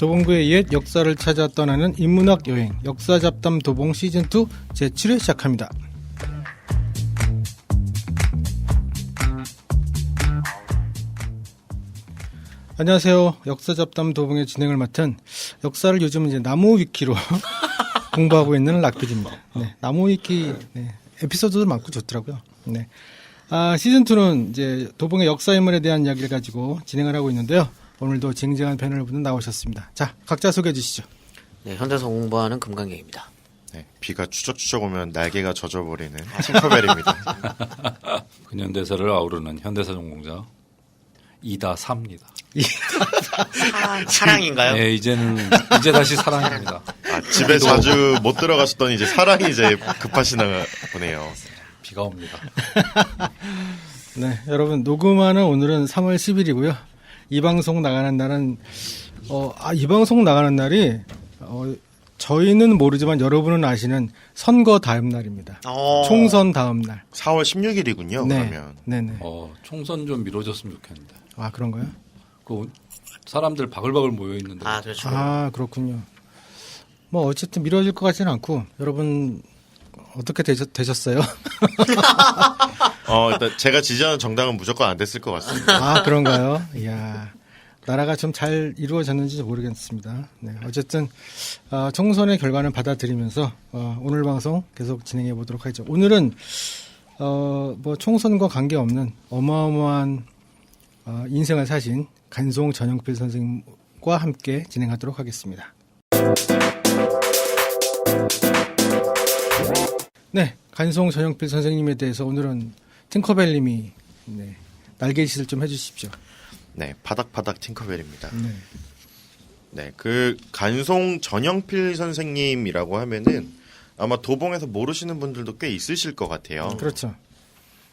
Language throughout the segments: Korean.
도봉구의 옛 역사를 찾아 떠나는 인문학 여행 역사잡담 도봉 시즌2 제7회 시작합니다. 안녕하세요. 역사잡담 도봉의 진행을 맡은 역사를 요즘 이제 나무 위키로 공부하고 있는 락피디입니다. 네, 나무 위키 에피소드도 많고 좋더라고요. 네. 시즌2는 이제 도봉의 역사 인물에 대한 이야기를 가지고 진행을 하고 있는데요. 오늘도 쟁쟁한 패널 분들 나오셨습니다. 자, 각자 소개해 주시죠. 네, 현대사 공부하는 금강경입니다. 네, 비가 추적추적 오면 날개가 젖어버리는 팅커벨입니다. 근현대사를 아우르는 현대사 전공자 이다사입니다. 사랑인가요? 네, 이제 다시 사랑입니다. 집에 자주 못 들어가셨더니 이제 사랑이 이제 급하시나 보네요. 비가 옵니다. 네, 여러분 녹음하는 오늘은 3월 10일이고요. 이 방송 나가는 날은 이 방송 나가는 날이 저희는 모르지만 여러분은 아시는 선거 다음 날입니다. 총선 다음 날. 4월 16일이군요. 네. 그러면. 네네. 총선 좀 미뤄졌으면 좋겠는데. 아, 그런가요? 그 사람들 바글바글 모여 있는데. 아, 그렇죠. 아, 그렇군요. 뭐 어쨌든 미뤄질 것 같지는 않고 여러분 어떻게 되셨어요? 일단 제가 지지하는 정당은 무조건 안 됐을 것 같습니다. 아, 그런가요? 이야, 나라가 좀 잘 이루어졌는지 모르겠습니다. 네, 어쨌든 총선의 결과는 받아들이면서 오늘 방송 계속 진행해 보도록 하죠. 오늘은 뭐 총선과 관계없는 어마어마한 인생을 사신 간송 전영필 선생님과 함께 진행하도록 하겠습니다. 네, 간송 전영필 선생님에 대해서 오늘은 팅커벨님이 날개짓을 좀 해주십시오. 네, 바닥바닥 팅커벨입니다. 네. 네, 그 간송 전영필 선생님이라고 하면은 아마 도봉에서 모르시는 분들도 꽤 있으실 것 같아요. 그렇죠.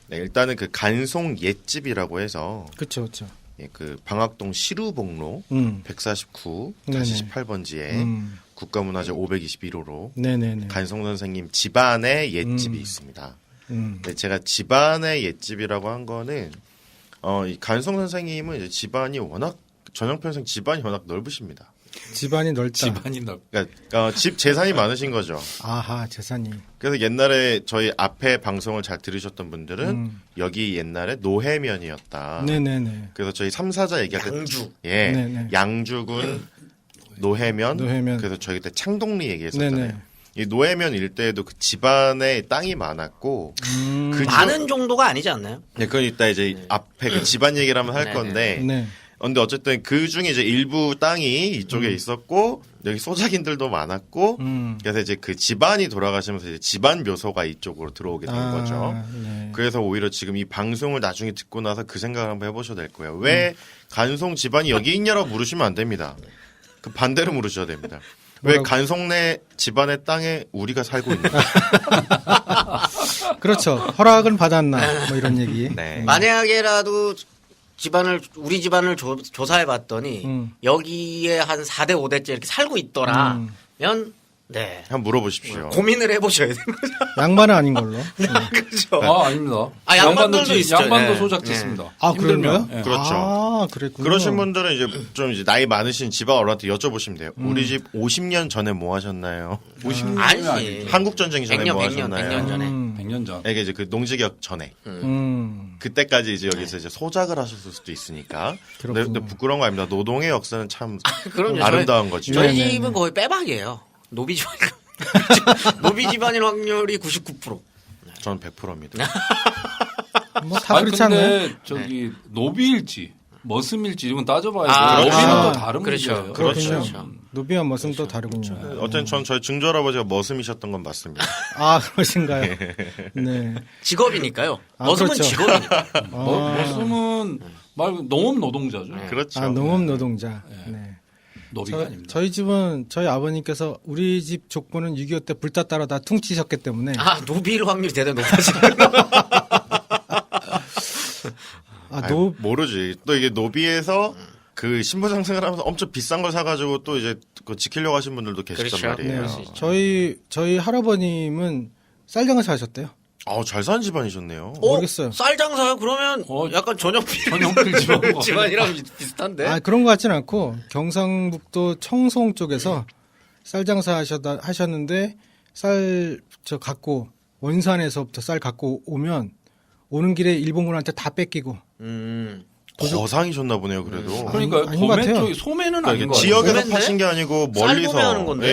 네, 일단은 그 간송 옛집이라고 해서 그렇죠, 그렇죠. 예, 그 방학동 시루복로 149-18번지에 국가문화재 521호로 네네네. 간송 선생님 집안의 옛집이 있습니다. 네, 제가 집안의 옛집이라고 한 거는 이 간송 선생님은 이제 집안이 워낙 전영필 선생 집안이 워낙 넓으십니다. 집안이 넓다. 집안이 그러니까 집 재산이 많으신 거죠. 아하, 재산이. 그래서 옛날에 저희 앞에 방송을 잘 들으셨던 분들은 여기 옛날에 노해면이었다. 네네네. 그래서 저희 3사자 얘기할 때 양주. 예, 네네. 양주군 노해면. 그래서 저희 그때 창동리 얘기했었잖아요. 네네. 이 노해면 일대에도 그 집안에 땅이 많았고 그 많은 정도가 아니지 않나요? 네, 그건 이따 이제 앞에 그 집안 얘기를 하면 할 건데. 네. 근데 어쨌든 그 중에 이제 일부 땅이 이쪽에 있었고 여기 소작인들도 많았고 그래서 이제 그 집안이 돌아가시면서 이제 집안 묘소가 이쪽으로 들어오게 된 거죠. 네. 그래서 오히려 지금 이 방송을 나중에 듣고 나서 그 생각을 한번 해보셔도 될 거예요. 왜 간송 집안이 여기 있냐라고 물으시면 안 됩니다. 그 반대로 물으셔야 됩니다. 왜 간송네 집안의 땅에 우리가 살고 있나? 그렇죠. 허락은 받았나? 뭐 이런 얘기. 네. 만약에라도 우리 집안을 조사해 봤더니 여기에 한 4대 5대째 이렇게 살고 있더라면 네. 한번 물어보십시오. 고민을 해보셔야 됩니다. 양반은 아닌 걸로. 그렇죠. 아닙니다. 양반들도 있어요. 양반도 네. 소작짓습니다. 아, 힘들면. 그런가요? 예. 그렇죠. 아, 그랬군요. 그러신 분들은 이제 좀 이제 나이 많으신 집안 어른한테 여쭤보시면 돼요. 우리 집 50년 전에 뭐 하셨나요? 50년이 아니지. 한국 전쟁 전에 100년, 뭐 100년, 하셨나요? 100년 전에. 100년 전. 이게 이제 그 농지개혁 전에 그때까지 이제 여기서 이제 소작을 하셨을 수도 있으니까. 근데 부끄러운 거 아닙니다. 노동의 역사는 참 그럼요. 아름다운 거죠. 저희 네네네. 집은 거의 빼박이에요. 노비 집안. 노비 집안일 확률이 99%. 저는 100%입니다. 뭐 다 그렇지 않나요? 근데 저기 노비일지 머슴일지 이런 건 따져봐야죠. 아, 노비는 또 아, 다른 그렇죠. 문제예요. 그렇군요. 그렇죠. 노비와 머슴 또 다르군요. 어쨌든 전 저희 증조할아버지가 머슴이셨던 건 맞습니다. 아, 그러신가요? 네. 직업이니까요. 아, 머슴은 그렇죠. 직업이니까. 머슴은 말 농업 노동자죠. 그렇죠. 아, 농업 노동자. 네. 노비가 아닙니다. 저희 집은 저희 아버님께서 우리 집 족보는 6.25 때 불타 따라 다 퉁치셨기 때문에 노비일 확률이 대단히 높아지는 모르지. 또 이게 노비에서 그 신분 상승을 하면서 엄청 비싼 걸 사가지고 또 이제 그거 지키려고 하신 분들도 계셨단 그렇죠. 말이에요. 네. 저희 할아버님은 쌀장을 사셨대요. 잘 사는 집안이셨네요. 모르겠어요. 쌀 장사요? 그러면 약간 전용필 집안이랑 비슷한데? 아, 그런 것 같지는 않고 경상북도 청송 쪽에서 쌀 장사 하셨는데 원산에서부터 쌀 갖고 오면 오는 길에 일본군한테 다 뺏기고 거상이셨나 보네요. 그래도 그러니까 아닌 것 도매 같아요. 쪽이 소매는 그러니까 아닌 거 지역에서 도매인데? 파신 게 아니고 쌀 멀리서 도매하는 건데?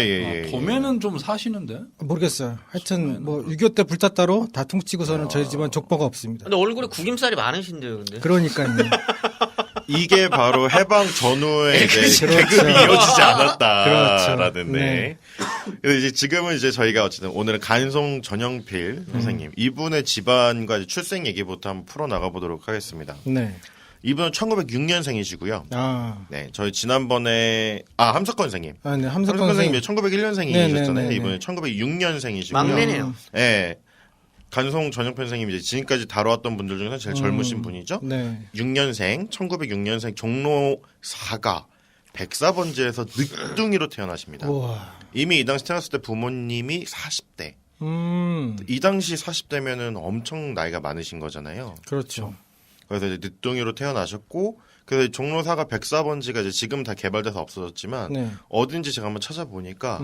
예. 도매는 좀 사시는데. 모르겠어요. 하여튼 뭐 6.25 때 불탔다로 다 퉁치고서는 저희 집안 족보가 없습니다. 근데 얼굴에 구김살이 많으신데요, 근데? 그러니까요. 이게 바로 해방 전후에 이제 그렇죠. 계급이 이어지지 않았다라는. 그렇죠. 네. 그래서 이제 지금은 이제 저희가 어쨌든 오늘은 간송 전영필 선생님 이분의 집안과 이제 출생 얘기부터 한번 풀어 나가 보도록 하겠습니다. 네. 이분은 1906년생이시고요. 아, 네, 저희 지난번에 함석건 선생님. 네, 함석건 함석건 선생님이 1901년생이셨잖아요. 네네네네. 이분은 1906년생이시고요. 막내네요. 네. 간송 전영필 선생님이 이제 지금까지 다뤄왔던 분들 중에서 제일 젊으신 분이죠. 네. 1906년생 종로 4가 백사번지에서 늦둥이로 태어나십니다. 우와. 이미 이 당시 태어났을 때 부모님이 40대. 이 당시 40대면은 엄청 나이가 많으신 거잖아요. 그렇죠. 그래서 이제 늦둥이로 태어나셨고, 그래서 종로 4가 백사번지가 이제 지금 다 개발돼서 없어졌지만 네. 어딘지 제가 한번 찾아보니까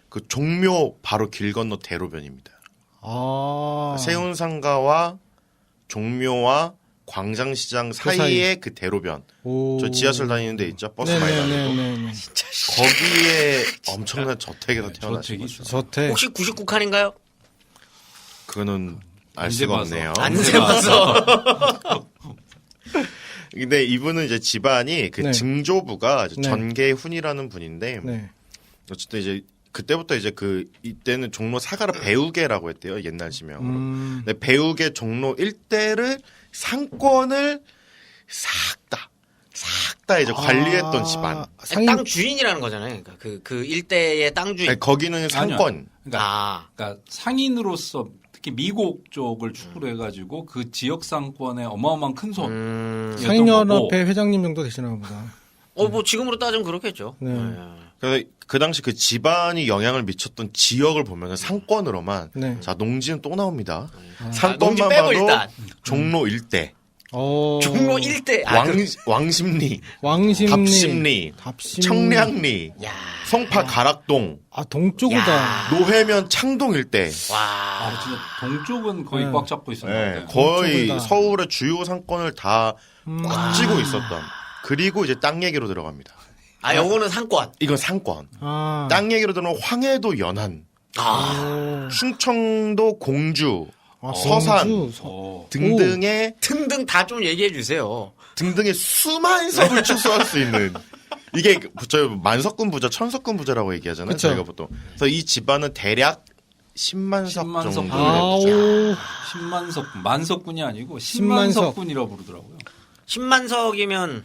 그 종묘 바로 길 건너 대로변입니다. 아. 세운상가와 종묘와 광장시장 사이에 그 대로변. 오. 저 지하철 다니는 데 있죠? 버스 많이 다니고. 네네네네. 거기에 엄청난 저택에서 태어나신 저택이 거죠. 저택. 혹시 99칸인가요? 그거는 알 안 수가 세봐서. 없네요. 안 세봐서. 근데 이분은 이제 집안이 그 네. 증조부가 이제 네. 전계훈이라는 분인데 네. 어쨌든 이제 그때부터 이제 이때는 종로 사가를 배우계라고 했대요. 옛날 지명으로. 근데 배우계 종로 일대를 상권을 싹 다 이제 관리했던 집안. 땅 주인이라는 거잖아요. 그러니까 그 일대의 땅 주인. 아니, 거기는 상권. 그러니까, 그러니까 상인으로서 특히 미국 쪽을 축으로 해가지고 그 지역 상권의 어마어마한 큰 손. 상인연합회 회장님 정도 되시나 보다. 뭐 지금으로 따지면 그렇겠죠. 네. 그래서 그 당시 그 집안이 영향을 미쳤던 지역을 보면 상권으로만 네. 자 농지는 또 나옵니다. 농지 상권만 빼고 봐도 일단. 종로 일대, 종로 일대. 왕십리, 왕십리, 답심리, 청량리, 야. 송파 가락동, 아, 동쪽이다. 노회면 창동 일대. 와. 진짜 동쪽은 거의 네. 꽉 잡고 있었는데. 네, 거의 동쪽이다. 서울의 주요 상권을 다 꽉 쥐고 있었던. 그리고 이제 땅 얘기로 들어갑니다. 요거는 상권. 이건 상권. 아. 땅 얘기로 들어가면 황해도 연안, 충청도 공주, 아, 서산 공주. 등등의 등등 다 좀 얘기해 주세요. 등등의 수만석을 추수할 수 있는 이게 저희 만석군 부자, 천석군 부자라고 얘기하잖아요. 그쵸. 저희가 보통. 그래서 이 집안은 대략 10만석 10만석 정도의 아오. 부자. 10만석, 만석군이 아니고 10만석. 10만석군이라고 부르더라고요. 10만석이면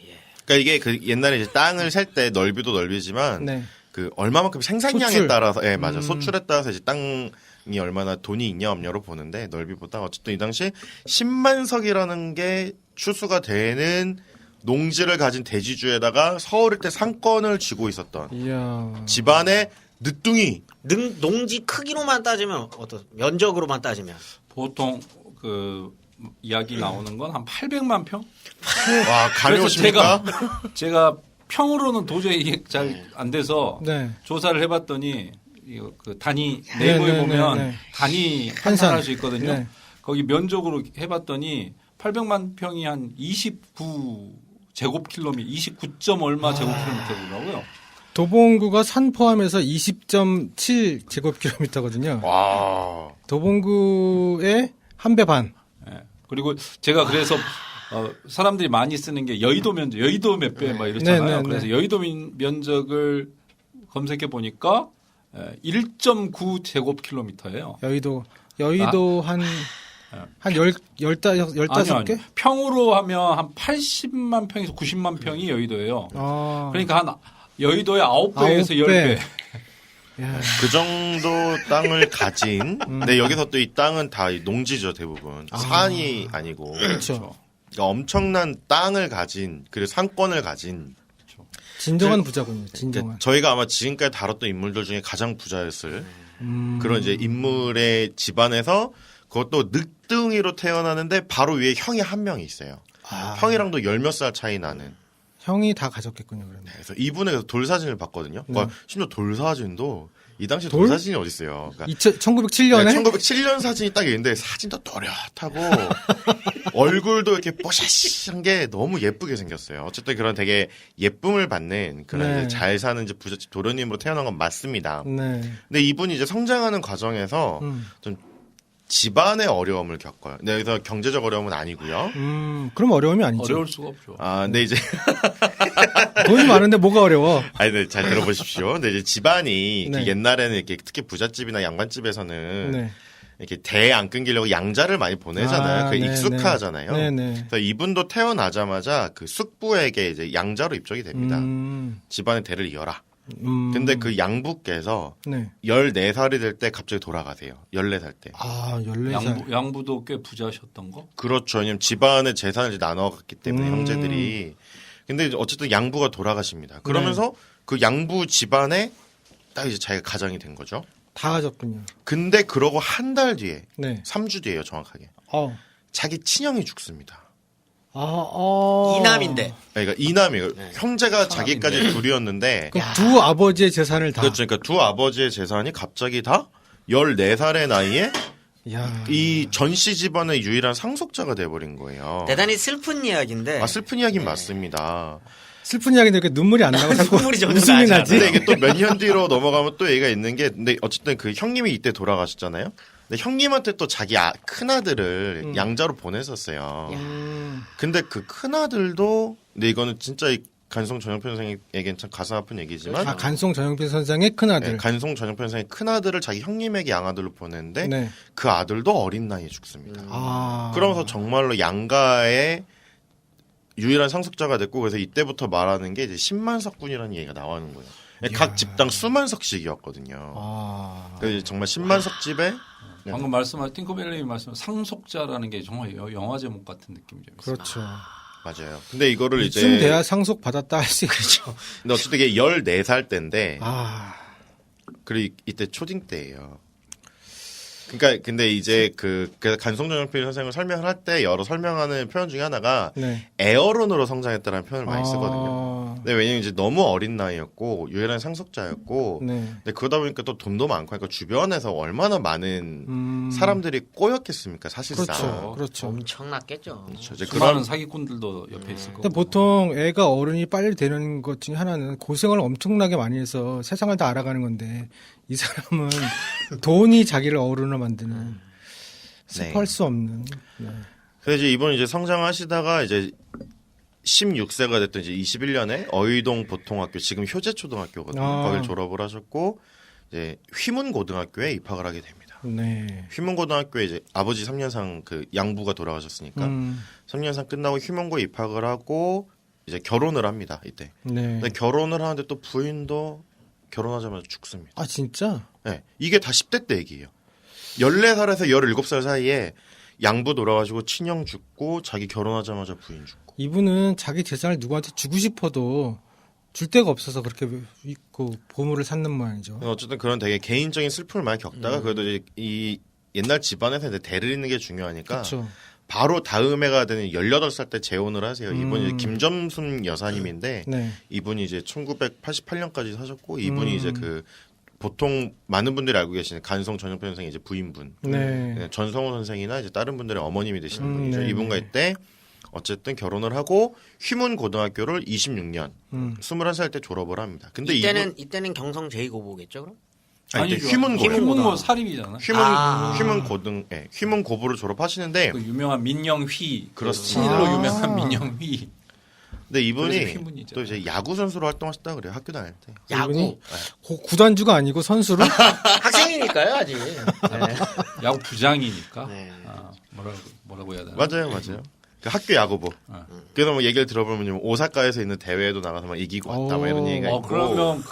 예. 그러니까 이게 그 옛날에 이제 땅을 살 때 넓이도 넓이지만 네. 그 얼마만큼 생산량에 소출. 따라서 맞아. 소출에 따라서 이제 땅이 얼마나 돈이 있냐 없냐로 보는데 넓이보다 어쨌든 이 당시 10만석이라는 게 추수가 되는 농지를 가진 대지주에다가 서울 일대 상권을 쥐고 있었던 이야. 집안의 늦둥이. 농지 크기로만 따지면 면적으로만 따지면 보통 그 이야기 나오는 건 한 800만 평? 와, 감이 그래서 오십니까? 제가 평으로는 도저히 이게 잘 안 돼서 네. 조사를 해봤더니 이거 그 단위 네, 네이버에 네, 보면 네, 네. 단위 환산. 환산할 수 있거든요. 네. 거기 면적으로 해봤더니 800만 평이 한 29 제곱킬로미터, 29점 얼마 제곱킬로미터더라고요. 도봉구가 산 포함해서 20.7 제곱킬로미터거든요. 와. 도봉구의 한 배 반. 예. 그리고 제가 그래서 사람들이 많이 쓰는 게 여의도 면적, 여의도 몇 배 막 이렇잖아요. 네, 네, 그래서 네. 여의도 면적을 검색해 보니까 1.9 제곱킬로미터예요. 여의도 한 15개? 평으로 하면 한 80만 평에서 90만 평이 여의도예요. 아. 그러니까 한 여의도의 9배에서 10배. 야. 그 정도 땅을 가진. 근데 여기서 또 이 땅은 다 농지죠, 대부분. 산이 아니고. 그렇죠. 그러니까 엄청난 땅을 가진, 그리고 상권을 가진. 진정한 부자군요. 진정한. 저희가 아마 지금까지 다뤘던 인물들 중에 가장 부자였을 그런 이제 인물의 집안에서 그것도 늑둥이로 태어나는데 바로 위에 형이 한 명이 있어요. 아. 형이랑도 열 몇 살 차이 나는. 형이 다 가졌겠군요. 그러면. 그래서 이분의 돌 사진을 봤거든요. 네. 그러니까 심지어 돌 사진도 이 당시 돌? 돌 사진이 어디 있어요? 그러니까 1907년에 1907년 사진이 딱 있는데 사진도 또렷하고 얼굴도 이렇게 뽀샤시한 게 너무 예쁘게 생겼어요. 어쨌든 그런 되게 예쁨을 받는 그런 네. 이제 잘 사는 이제 부잣집 도련님으로 태어난 건 맞습니다. 네. 근데 이분이 이제 성장하는 과정에서 좀 집안의 어려움을 겪어요. 근데 여기서 경제적 어려움은 아니고요. 그럼 어려움이 아니죠. 어려울 수가 없죠. 아, 근데 이제 돈이 많은데 뭐가 어려워? 아니, 네, 잘 들어보십시오. 근데 이제 집안이 네. 옛날에는 이렇게 특히 부잣집이나 양반집에서는 네. 이렇게 대 안 끊기려고 양자를 많이 보내잖아요. 아, 그게 네, 익숙하잖아요. 네, 네. 그래서 이분도 태어나자마자 그 숙부에게 이제 양자로 입적이 됩니다. 집안의 대를 이어라. 근데 그 양부께서 네. 14살이 될 때 갑자기 돌아가세요. 14살 때. 아, 14살. 양부도 꽤 부자셨던 거? 그렇죠. 왜냐면 집안의 재산을 이제 나눠갔기 때문에 형제들이. 근데 이제 어쨌든 양부가 돌아가십니다. 그러면서 그 양부 집안에 딱 이제 자기가 가장이 된 거죠. 다 가졌군요. 근데 그러고 한 달 뒤에, 네. 3주 뒤에요, 정확하게. 어. 자기 친형이 죽습니다. 이남인데. 그러니까 이남이에요. 형제가 자기까지 둘이었는데 그럼 두 아버지의 재산을 다. 그렇죠. 그러니까 두 아버지의 재산이 갑자기 다 14살의 나이에 야. 이 전씨 집안의 유일한 상속자가 돼버린 거예요. 대단히 슬픈 이야기인데. 아, 슬픈 이야기는 맞습니다. 슬픈 이야기인데 이렇게 눈물이 안 나고 자꾸 눈물이 전혀 웃음이 나지 나지. 근데 이게 또 몇 년 뒤로 넘어가면 또 얘기가 있는 게, 근데 어쨌든 그 형님이 이때 돌아가셨잖아요. 근데 형님한테 또 자기 큰아들을 양자로 보냈었어요. 근데 그 큰아들도, 근데 이거는 진짜 이 간송 전영편 선생에겐 참 가슴 아픈 얘기지만, 아, 간송 전영필 선생의 큰아들. 네, 간송 전영편 선생이 큰아들을 자기 형님에게 양아들로 보냈는데, 네. 그 아들도 어린 나이에 죽습니다. 아. 그러면서 정말로 양가의 유일한 상속자가 됐고, 그래서 이때부터 말하는 게 이제 10만석군이라는 얘기가 나오는 거예요. 각 집당 수만석씩이었거든요. 아. 그래서 정말 10만석 집에 방금 말씀하신 팅커벨님이 말씀하신 상속자라는 게 정말 영화 제목 같은 느낌이 좀 있어요. 그렇죠. 맞아요. 근데 이거를 이쯤 이제 돼야 상속 받았다 할 수 있죠. 근데 어쨌든 이게 14살 때인데 아. 그리고 이때 초딩 때예요. 그러니까 근데 이제 그래서 간송전영필 선생을 설명을 할 때 여러 설명하는 표현 중에 하나가 네. 애어른으로 성장했다는 표현을 많이 쓰거든요. 아. 근데 왜냐면 이제 너무 어린 나이였고 유일한 상속자였고 네. 근데 그러다 보니까 또 돈도 많고 그러니까 주변에서 얼마나 많은 사람들이 꼬였겠습니까 사실상. 그렇죠. 그렇죠. 엄청났겠죠. 이제 수많은 사기꾼들도 옆에 있을 거고. 근데 보통 애가 어른이 빨리 되는 것 중에 하나는 고생을 엄청나게 많이 해서 세상을 다 알아가는 건데 이 사람은 돈이 자기를 어른으로 만드는 슬퍼할 수 없는. 네. 그래서 이제 이분 이제 성장하시다가 이제 16세가 됐던 이제 21년에 어의동 보통학교 지금 효재초등학교거든요. 아. 거길 졸업을 하셨고 이제 휘문고등학교에 입학을 하게 됩니다. 네. 휘문고등학교에 이제 아버지 3년상 그 양부가 돌아가셨으니까 3년상 끝나고 휘문고에 입학을 하고 이제 결혼을 합니다. 이때. 네. 근데 결혼을 하는데 또 부인도 결혼하자마자 죽습니다. 아 진짜? 네, 이게 다 10대 때 얘기예요. 14살에서 17살 사이에 양부 돌아가시고 친형 죽고 자기 결혼하자마자 부인 죽고. 이분은 자기 재산을 누구한테 주고 싶어도 줄 데가 없어서 그렇게 그 보물을 샀는 모양이죠. 어쨌든 그런 되게 개인적인 슬픔을 많이 겪다가 그래도 이제 이 옛날 집안에서 이제 대를 잇는 게 중요하니까 그렇죠. 바로 다음 해가 되는 18살 때 재혼을 하세요. 이분이 이제 김점순 여사님인데 네. 이분이 이제 1988년까지 사셨고 이분이 이제 그 보통 많은 분들이 알고 계시는 간송 전영편 선생의 이제 부인분, 네. 전성호 선생이나 이제 다른 분들의 어머님이 되시는 분이죠. 네. 이분과 이때 어쨌든 결혼을 하고 휘문 고등학교를 26년 21살 때 졸업을 합니다. 근데 이때는 경성 제2고보겠죠, 그럼? 아니, 아니죠. 휘문고. 휘문고 사립이잖아. 휘문 고등, 예, 휘문 고부를 졸업하시는데, 그 유명한 민영휘. 그렇습니다. 친일로 아. 유명한 민영휘. 근데 이분이 그래서 휘문이죠. 또 이제 야구 선수로 활동하셨다 그래요. 학교 다닐 때. 야구. 이분이 구단주가 아니고 선수로? 학생이니까요, 아직. 네. 야구 부장이니까. 네. 아, 뭐라고 해야 되나? 맞아요. 그 학교 야구부. 그래서 뭐 얘기를 들어보면 오사카에서 있는 대회에도 나가서 막 이기고 왔다, 막 이런 얘기가 있고. 그러면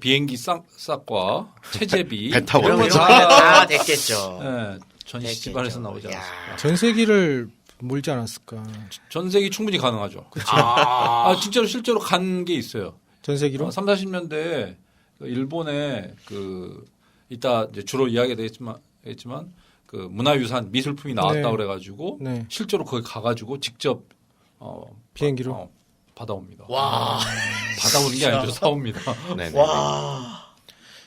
비행기 싹과 채제비 배 타고 이런 거 그렇죠. 다 됐겠죠. 네, 전시 집안에서 나오지 야. 않았을까. 전세기를 몰지 않았을까? 전세기 충분히 가능하죠. 진짜로 실제로 간 게 있어요. 전세기로? 30, 40년대에 일본의 이따 이제 주로 이야기되겠지만 그 문화유산 미술품이 나왔다 네. 그래가지고 네. 실제로 거기 가가지고 직접 비행기로? 받아옵니다. 와. 받아오는 게 아니죠, 사옵니다. 네네. 와.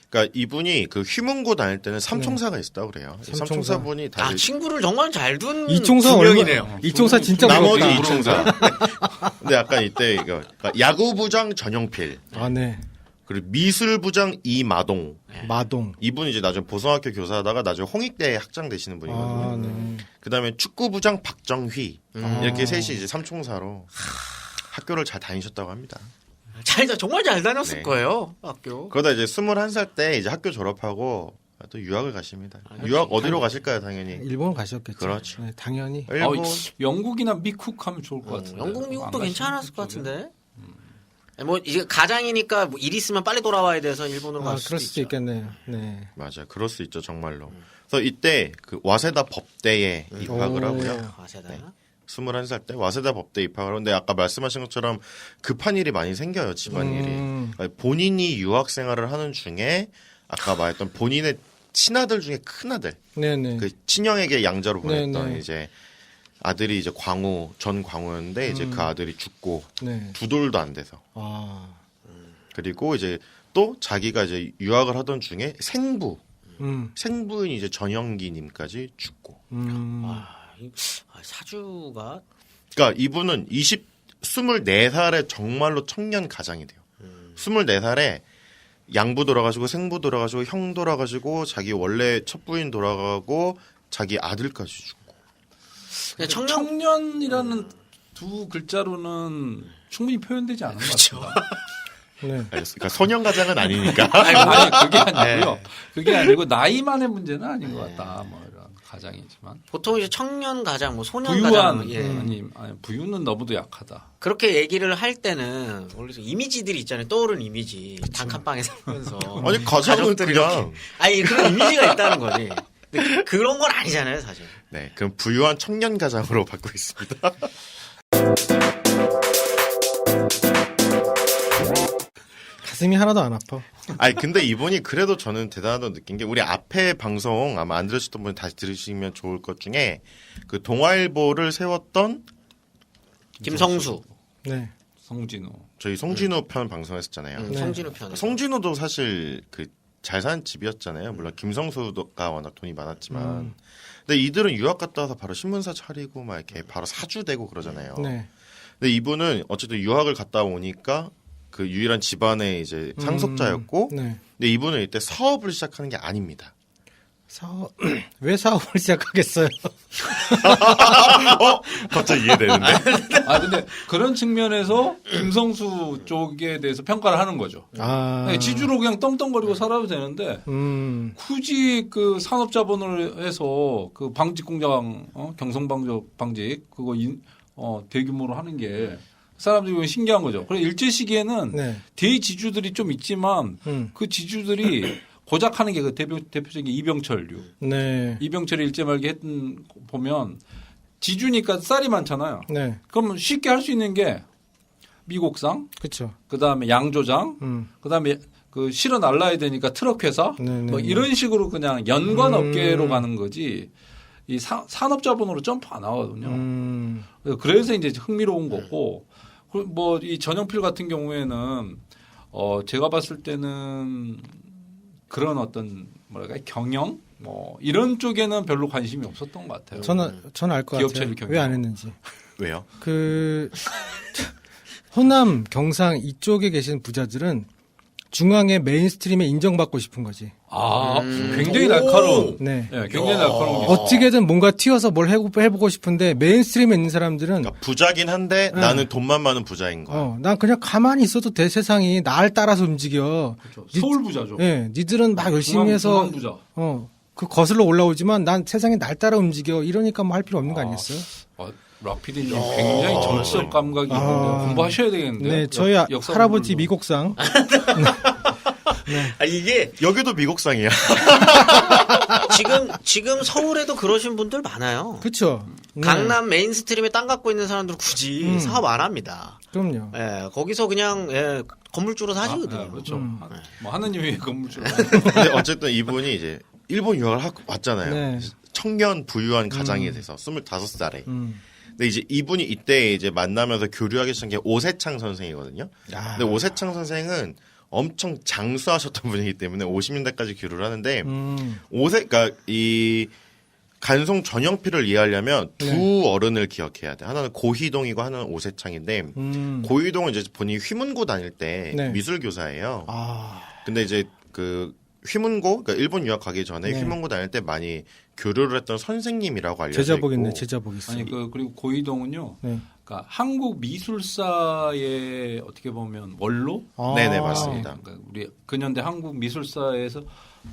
그러니까 이분이 그 휘문고 다닐 때는 삼총사가 있었다고 그래요. 이 삼총사. 삼총사분이 아, 다들 친구를 정말 잘 둔 이총사 두 얼마? 명이네요. 이총사 진짜 나머지 부럽다. 이총사. 근데 약간 이때 이거 그러니까 야구부장 전영필 아, 네. 그리고 미술부장 이마동 마동. 이분이 이제 나중에 보성학교 교사하다가 나중에 홍익대에 학장 되시는 분이거든요. 아, 네. 그다음에 축구부장 박정휘 아. 이렇게 셋이 이제 삼총사로 학교를 잘 다니셨다고 합니다. 정말 잘 다녔을 네. 거예요, 학교. 그러다 이제 21살 때 이제 학교 졸업하고 또 유학을 가십니다. 유학 어디로 가실까요, 당연히? 일본 가셨겠죠. 그렇죠. 네, 당연히. 일본. 영국이나 미국 하면 좋을 것 같은데. 영국, 미국도 안 괜찮았을 것 가시는 같은데. 뭐 이제 가장이니까 뭐 일 있으면 빨리 돌아와야 돼서 일본으로 아, 갈 수도 그럴 수도 있죠. 있겠네요. 네. 맞아, 그럴 수 있죠, 정말로. 그래서 이때 그 와세다 법대에 입학을 오. 하고요. 와세다. 21살 때 와세다 법대 입학을 하는데 아까 말씀하신 것처럼 급한 일이 많이 생겨요, 집안일이. 그러니까 본인이 유학 생활을 하는 중에 아까 말했던 본인의 친아들 중에 큰아들, 네네. 그 친형에게 양자로 보냈던 네네. 이제 아들이 이제 전 광우였는데 이제 그 아들이 죽고 네. 두 돌도 안 돼서 아. 그리고 이제 또 자기가 이제 유학을 하던 중에 생부인 이제 전영기님까지 죽고. 사주가 그러니까 이분은 24살에 정말로 청년 가장이 돼요. 24살에 양부 돌아가시고 생부 돌아가시고 형 돌아가시고 자기 원래 첫 부인 돌아가고 자기 아들까지 죽고. 그냥 청년이라는 두 글자로는 충분히 표현되지 않은 것 같습니다. 네. 알겠습니다. 그러니까 소년 가장은 아니니까. 아니 그게 아니고요. 그게 아니고 나이만의 문제는 아닌 것 같다. 뭐 이런 가장이지만 보통 이제 청년 가장, 뭐 소년 부유한 가장, 예. 아니 부유는 너무도 약하다. 그렇게 얘기를 할 때는 원래 이미지들이 있잖아요. 떠오르는 이미지. 단칸방에 살면서 아니 가장은 가족들이 그냥. 이렇게. 아니 그런 이미지가 있다는 거지. 근데 그런 건 아니잖아요, 사실. 네, 그럼 부유한 청년 가장으로 받고 있습니다. 가슴이 하나도 안 아파. 아니 근데 이분이 그래도 저는 대단하다고 느낀 게 우리 앞에 방송 아마 안 들으셨던 분이 다시 들으시면 좋을 것 중에 그 동아일보를 세웠던 김성수, 네. 성진우. 저희 송진우 편 방송했었잖아요. 네. 성진우 편. 송진우도 사실 그 잘 사는 집이었잖아요. 물론 김성수가 워낙 돈이 많았지만. 근데 이들은 유학 갔다 와서 바로 신문사 차리고 막 이렇게 바로 사주되고 그러잖아요. 네. 근데 이분은 어쨌든 유학을 갔다 오니까 그 유일한 집안의 이제 상속자였고, 네. 근데 이분은 이때 사업을 시작하는 게 아닙니다. 왜 사업을 시작하겠어요? 갑자기 이해되는데? 아 근데 그런 측면에서 김성수 쪽에 대해서 평가를 하는 거죠. 아. 지주로 그냥 떵떵거리고 살아도 되는데 굳이 그 산업자본을 해서 그 방직 공장 경성방직 그거 대규모로 하는 게 사람들이 보면 신기한 거죠. 그래 일제 시기에는 네. 대지주들이 좀 있지만 그 지주들이 고작 하는 게 그 대표적인 이병철류. 네. 이병철이 일제 말기 했던 거 보면 지주니까 쌀이 많잖아요. 네. 그러면 쉽게 할 수 있는 게 미곡상, 그렇죠. 그다음에 양조장, 그다음에 그 실어 날라야 되니까 트럭 회사, 네네. 뭐 이런 식으로 그냥 연관 업계로 가는 거지. 이 산업자본으로 점프 안 하거든요. 그래서 이제 흥미로운 거고, 뭐 이 전영필 같은 경우에는 제가 봤을 때는 그런 어떤 뭐랄까 경영 뭐 이런 쪽에는 별로 관심이 없었던 것 같아요. 저는 알 것 기업 같아요. 체류 경영. 왜 안 했는지. 왜요? 그 호남, 경상 이쪽에 계신 부자들은 중앙의 메인스트림에 인정받고 싶은 거지. 아, 굉장히 날카로운. 네. 네, 굉장히 날카로운 게. 어떻게든 뭔가 튀어서 뭘 해보고 싶은데 메인스트림에 있는 사람들은 그러니까 부자긴 한데 나는 돈만 많은 부자인 거야. 난 그냥 가만히 있어도 돼. 세상이 날 따라서 움직여. 그렇죠. 서울 부자죠. 예, 니들은 막 열심히 해서 부자. 그 거슬러 올라오지만 난 세상이 날 따라 움직여. 이러니까 뭐 할 필요 없는 거 아니겠어요? 락피디님 굉장히 정치적 감각이 있는데 공부하셔야 되겠는데요. 네, 저희 역사 할아버지 공부를. 미곡상. 이게 여기도 미국상이야. 지금 서울에도 그러신 분들 많아요. 그렇죠. 네. 강남 메인스트림에 땅 갖고 있는 사람들 굳이 사업 안 합니다. 그럼요. 예, 거기서 그냥 건물주로 사시거든요. 네, 그렇죠. 뭐 하느님이 건물주. 근데 어쨌든 이분이 이제 일본 유학을 왔잖아요. 네. 청년 부유한 가장이 돼서 25살에. 음. 근데 이제 이분이 이때 이제 만나면서 교류하기 시작한 게 오세창 선생이거든요. 야. 근데 오세창 선생은 엄청 장수하셨던 분이기 때문에 50년대까지 교류를 하는데 그러니까 이 간송 전영필을 이해하려면 두 어른을 기억해야 돼. 하나는 고희동이고 하나는 오세창인데 고희동은 이제 본인이 휘문고 다닐 때 네. 미술 교사예요. 아. 근데 이제 그 휘문고, 그러니까 일본 유학 가기 전에 네. 휘문고 다닐 때 많이 교류를 했던 선생님이라고 알려져 제자복 있네. 있고. 제자복 있어. 아니 그리고 고이동은요. 네. 그러니까 한국 미술사의 어떻게 보면 원로. 아. 네네 맞습니다. 그러니까 우리 근현대 한국 미술사에서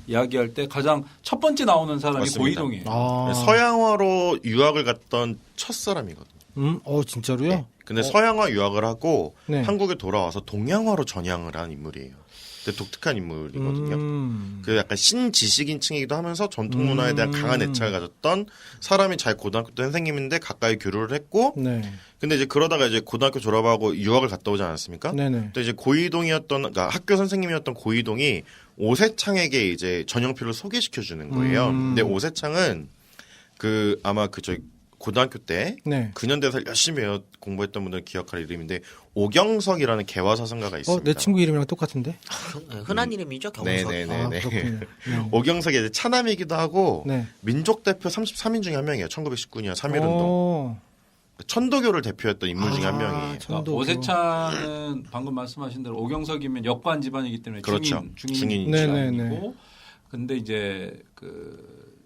이야기할 때 가장 첫 번째 나오는 사람이 맞습니다. 고이동이에요. 아. 서양화로 유학을 갔던 첫 사람이거든요. 진짜로요? 네. 근데 서양화 유학을 하고 네. 한국에 돌아와서 동양화로 전향을 한 인물이에요. 되게 독특한 인물이거든요. 그 약간 신지식인층이기도 하면서 전통 문화에 대한 강한 애착을 가졌던 사람이 자기 고등학교 때 선생님인데 가까이 교류를 했고, 네. 근데 이제 그러다가 이제 고등학교 졸업하고 유학을 갔다 오지 않았습니까? 네네. 또 이제 고이동이었던, 그러니까 학교 선생님이었던 고이동이 오세창에게 이제 전영필을 소개시켜 주는 거예요. 근데 오세창은 그 아마 그저 고등학교 때 네. 근현대사를 열심히 공부했던 분들 기억할 이름인데 오경석이라는 개화사성가가 있습니다. 내 친구 이름이랑 똑같은데? 흔한 이름이죠, 경석. 네네네. 아, 그렇군요. 네. 오경석이 이제 차남이기도 하고 네. 민족 대표 33인 중에 한 명이에요. 1919년 3.1운동. 오. 천도교를 대표했던 인물 중에 한 명이에요. 그러니까 천도교. 오세찬은 방금 말씀하신 대로 오경석이면 역관 집안이기 때문에 그렇죠. 중인 중인이죠. 집안이고, 근데 이제 그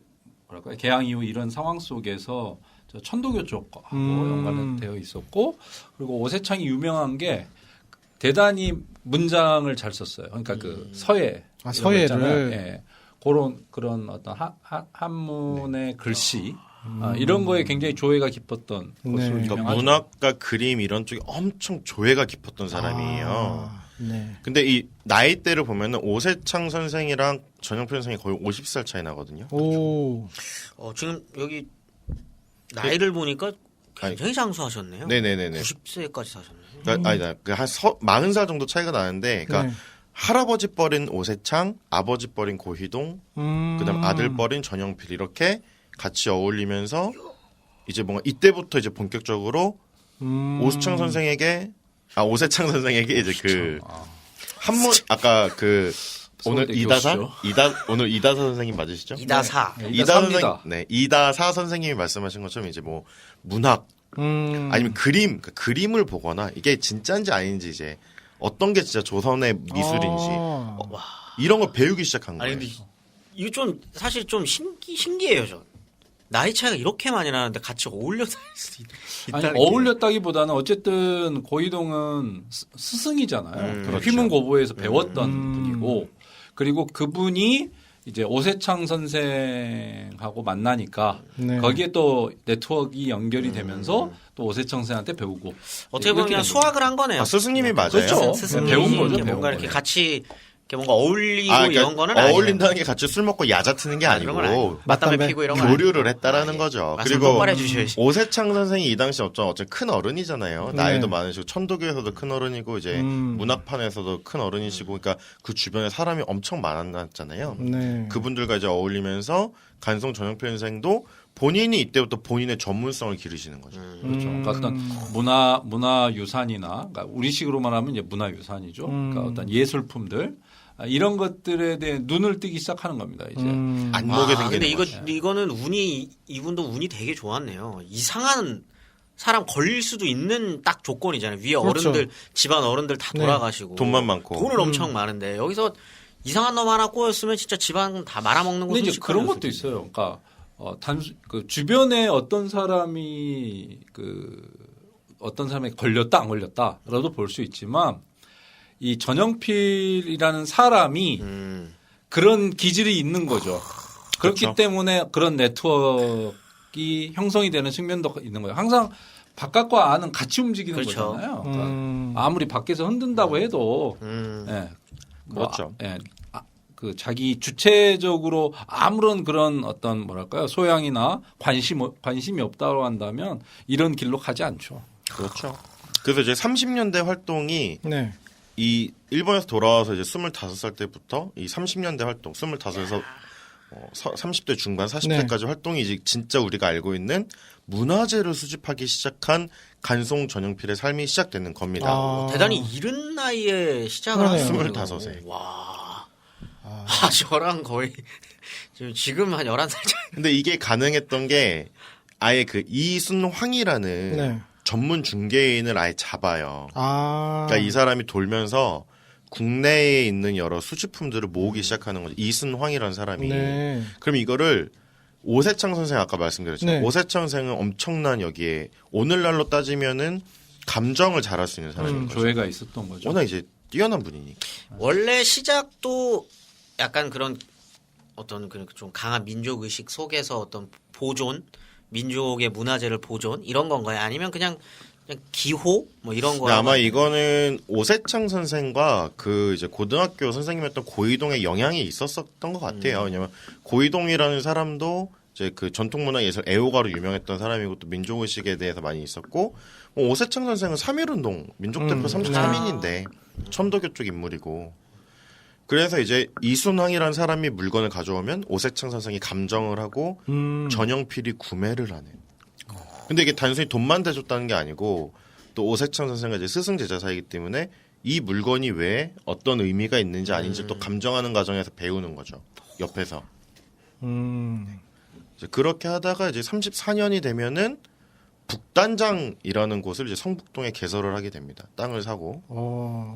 뭐랄까 개항 이후 이런 상황 속에서 저 천도교 쪽하고 연관되어 있었고, 그리고 오세창이 유명한 게 대단히 문장을 잘 썼어요. 그러니까 그 서예, 아, 이런 거 서예를. 있잖아요. 예. 그런 어떤 한문의 글씨 이런 거에 굉장히 조예가 깊었던 네. 것으로 그러니까 유명하죠. 문학과 그림 이런 쪽에 엄청 조예가 깊었던 사람이에요. 아, 네. 근데 이 나이대를 보면은 오세창 선생이랑 전영필 선생이 거의 50살 차이 나거든요. 오. 지금 여기 나이를 보니까 굉장히 장수하셨네요. 네네네네. 90세까지 사셨네요. 그러니까 아니다. 한 40살 정도 차이가 나는데, 그러니까 네. 할아버지 뻘인 오세창, 아버지 뻘인 고희동, 그다음 아들 뻘인 전영필 이렇게 같이 어울리면서 이제 뭔가 이때부터 이제 본격적으로 오세창 선생에게 이제 그 한문 아까 그 오늘 서울대 이다사 교수죠. 오늘 이다사 선생님 맞으시죠? 이다사. 네. 이다사 이다사입니다. 선생 네 이다사 선생님이 말씀하신 것처럼 이제 뭐 문학 아니면 그림 그러니까 그림을 보거나 이게 진짜인지 아닌지 이제 어떤 게 진짜 조선의 미술인지 이런 걸 배우기 시작한 아니 거예요. 근데 이거 좀 사실 좀 신기해요, 저. 나이 차이가 이렇게 많이 나는데 같이 어울려 다닐 수 아니 있다는 게. 어울렸다기보다는 어쨌든 고이동은 스승이잖아요. 그렇죠. 휘문고보에서 배웠던 분이고, 그리고 그분이 이제 오세창 선생하고 만나니까 네. 거기에 또 네트워크가 연결이 되면서 또 오세창 선생한테 배우고, 어떻게 이렇게 보면 그냥 된 수학을 한 거네요. 아, 스승님이 맞아요. 그렇죠. 스승님이 배운 거죠, 이렇게 배운 뭔가 거죠. 이렇게 같이 이렇게 뭔가 어울리고 그러니까 이런 거는 아니에요. 어울린다는 게 같이 술 먹고 야자 트는 게 그런 건 아니고 아니고 맞담배 피고 이런 거 교류를 했다라는 거죠. 말씀 그리고 똑바로 해주셔야지. 오세창 선생이 이 당시 어쨌든 큰 어른이잖아요. 나이도 네. 많으시고 천도교에서도 큰 어른이고 이제 문학판에서도 큰 어른이시고 그러니까 그 주변에 사람이 엄청 많았잖아요. 네. 그분들과 이제 어울리면서 간송 전영필 선생도 본인이 이때부터 본인의 전문성을 기르시는 거죠. 그렇죠. 그러니까 어떤 문화 유산이나 그러니까 우리식으로 말하면 이제 문화 유산이죠. 그러니까 어떤 예술품들 이런 것들에 대해 눈을 뜨기 시작하는 겁니다. 이제 안목에 생기는 근데 거죠. 이거는 이분도 운이 되게 좋았네요. 이상한 사람 걸릴 수도 있는 딱 조건이잖아요. 위에 그렇죠. 어른들 집안 어른들 다 네. 돌아가시고 돈만 많고. 돈을 엄청 많은데 여기서 이상한 놈 하나 꼬였으면 진짜 집안 다 말아먹는 거 근데 이제 솔직히 그런 어려울 것도 수 있어요. 그러니까 그 주변에 어떤 사람이 어떤 사람이 걸렸다 안 걸렸다라도 볼 수 있지만 이 전영필이라는 사람이 그런 기질이 있는 거죠. 그렇기 그렇죠. 때문에 그런 네트워크가 형성이 되는 측면도 있는 거예요. 항상 바깥과 안은 같이 움직이는 그렇죠. 거잖아요. 그러니까 아무리 밖에서 흔든다고 해도 예, 뭐, 그렇죠. 예, 그 자기 주체적으로 아무런 그런 어떤 뭐랄까요 소양이나 관심이 없다고 한다면 이런 길로 가지 않죠. 그렇죠. 그래서 이제 30년대 활동이 네. 이 일본에서 돌아와서 이제 25살 때부터 이 30년대 활동, 25에서 30대 중반, 40대까지 활동이 이제 진짜 우리가 알고 있는 문화재를 수집하기 시작한 간송 전용필의 삶이 시작되는 겁니다. 대단히 이른 나이에 시작을 그러네요. 하는 25세. 와. 저랑 거의 지금 한 11살 차이. 근데 이게 가능했던 게 아예 그 이순황이라는 네. 전문 중개인을 아예 잡아요. 그러니까 이 사람이 돌면서 국내에 있는 여러 수집품들을 모으기 시작하는 거죠. 이순황이라는 사람이. 네. 그럼 이거를 오세창 선생 아까 말씀드렸죠. 네. 오세창 선생은 엄청난 여기에 오늘날로 따지면은 감정을 잘할 수 있는 사람인 거죠. 조회가 있었던 거죠. 워낙 이제 뛰어난 분이니까. 원래 시작도 약간 그런 어떤 그 좀 강한 민족 의식 속에서 어떤 보존, 민족의 문화재를 보존 이런 건가요? 아니면 그냥 기호 뭐 이런 근데 거요? 아마 이거는 오세창 선생과 그 이제 고등학교 선생님이었던 고이동의 영향이 있었던 것 같아요. 왜냐면 고이동이라는 사람도 이제 그 전통문화예술 애호가로 유명했던 사람이고 또 민족의식에 대해서 많이 있었고 오세창 선생은 3.1운동 민족대표 33인인데 천도교 쪽 인물이고 그래서 이제 이순황이라는 사람이 물건을 가져오면 오세창 선생이 감정을 하고 전용필이 구매를 하는. 근데 이게 단순히 돈만 대줬다는 게 아니고 또 오세창 선생과 이제 스승 제자 사이기 때문에 이 물건이 왜 어떤 의미가 있는지 아닌지 또 감정하는 과정에서 배우는 거죠. 옆에서. 이제 그렇게 하다가 이제 34년이 되면은 북단장이라는 곳을 이제 성북동에 개설을 하게 됩니다. 땅을 사고.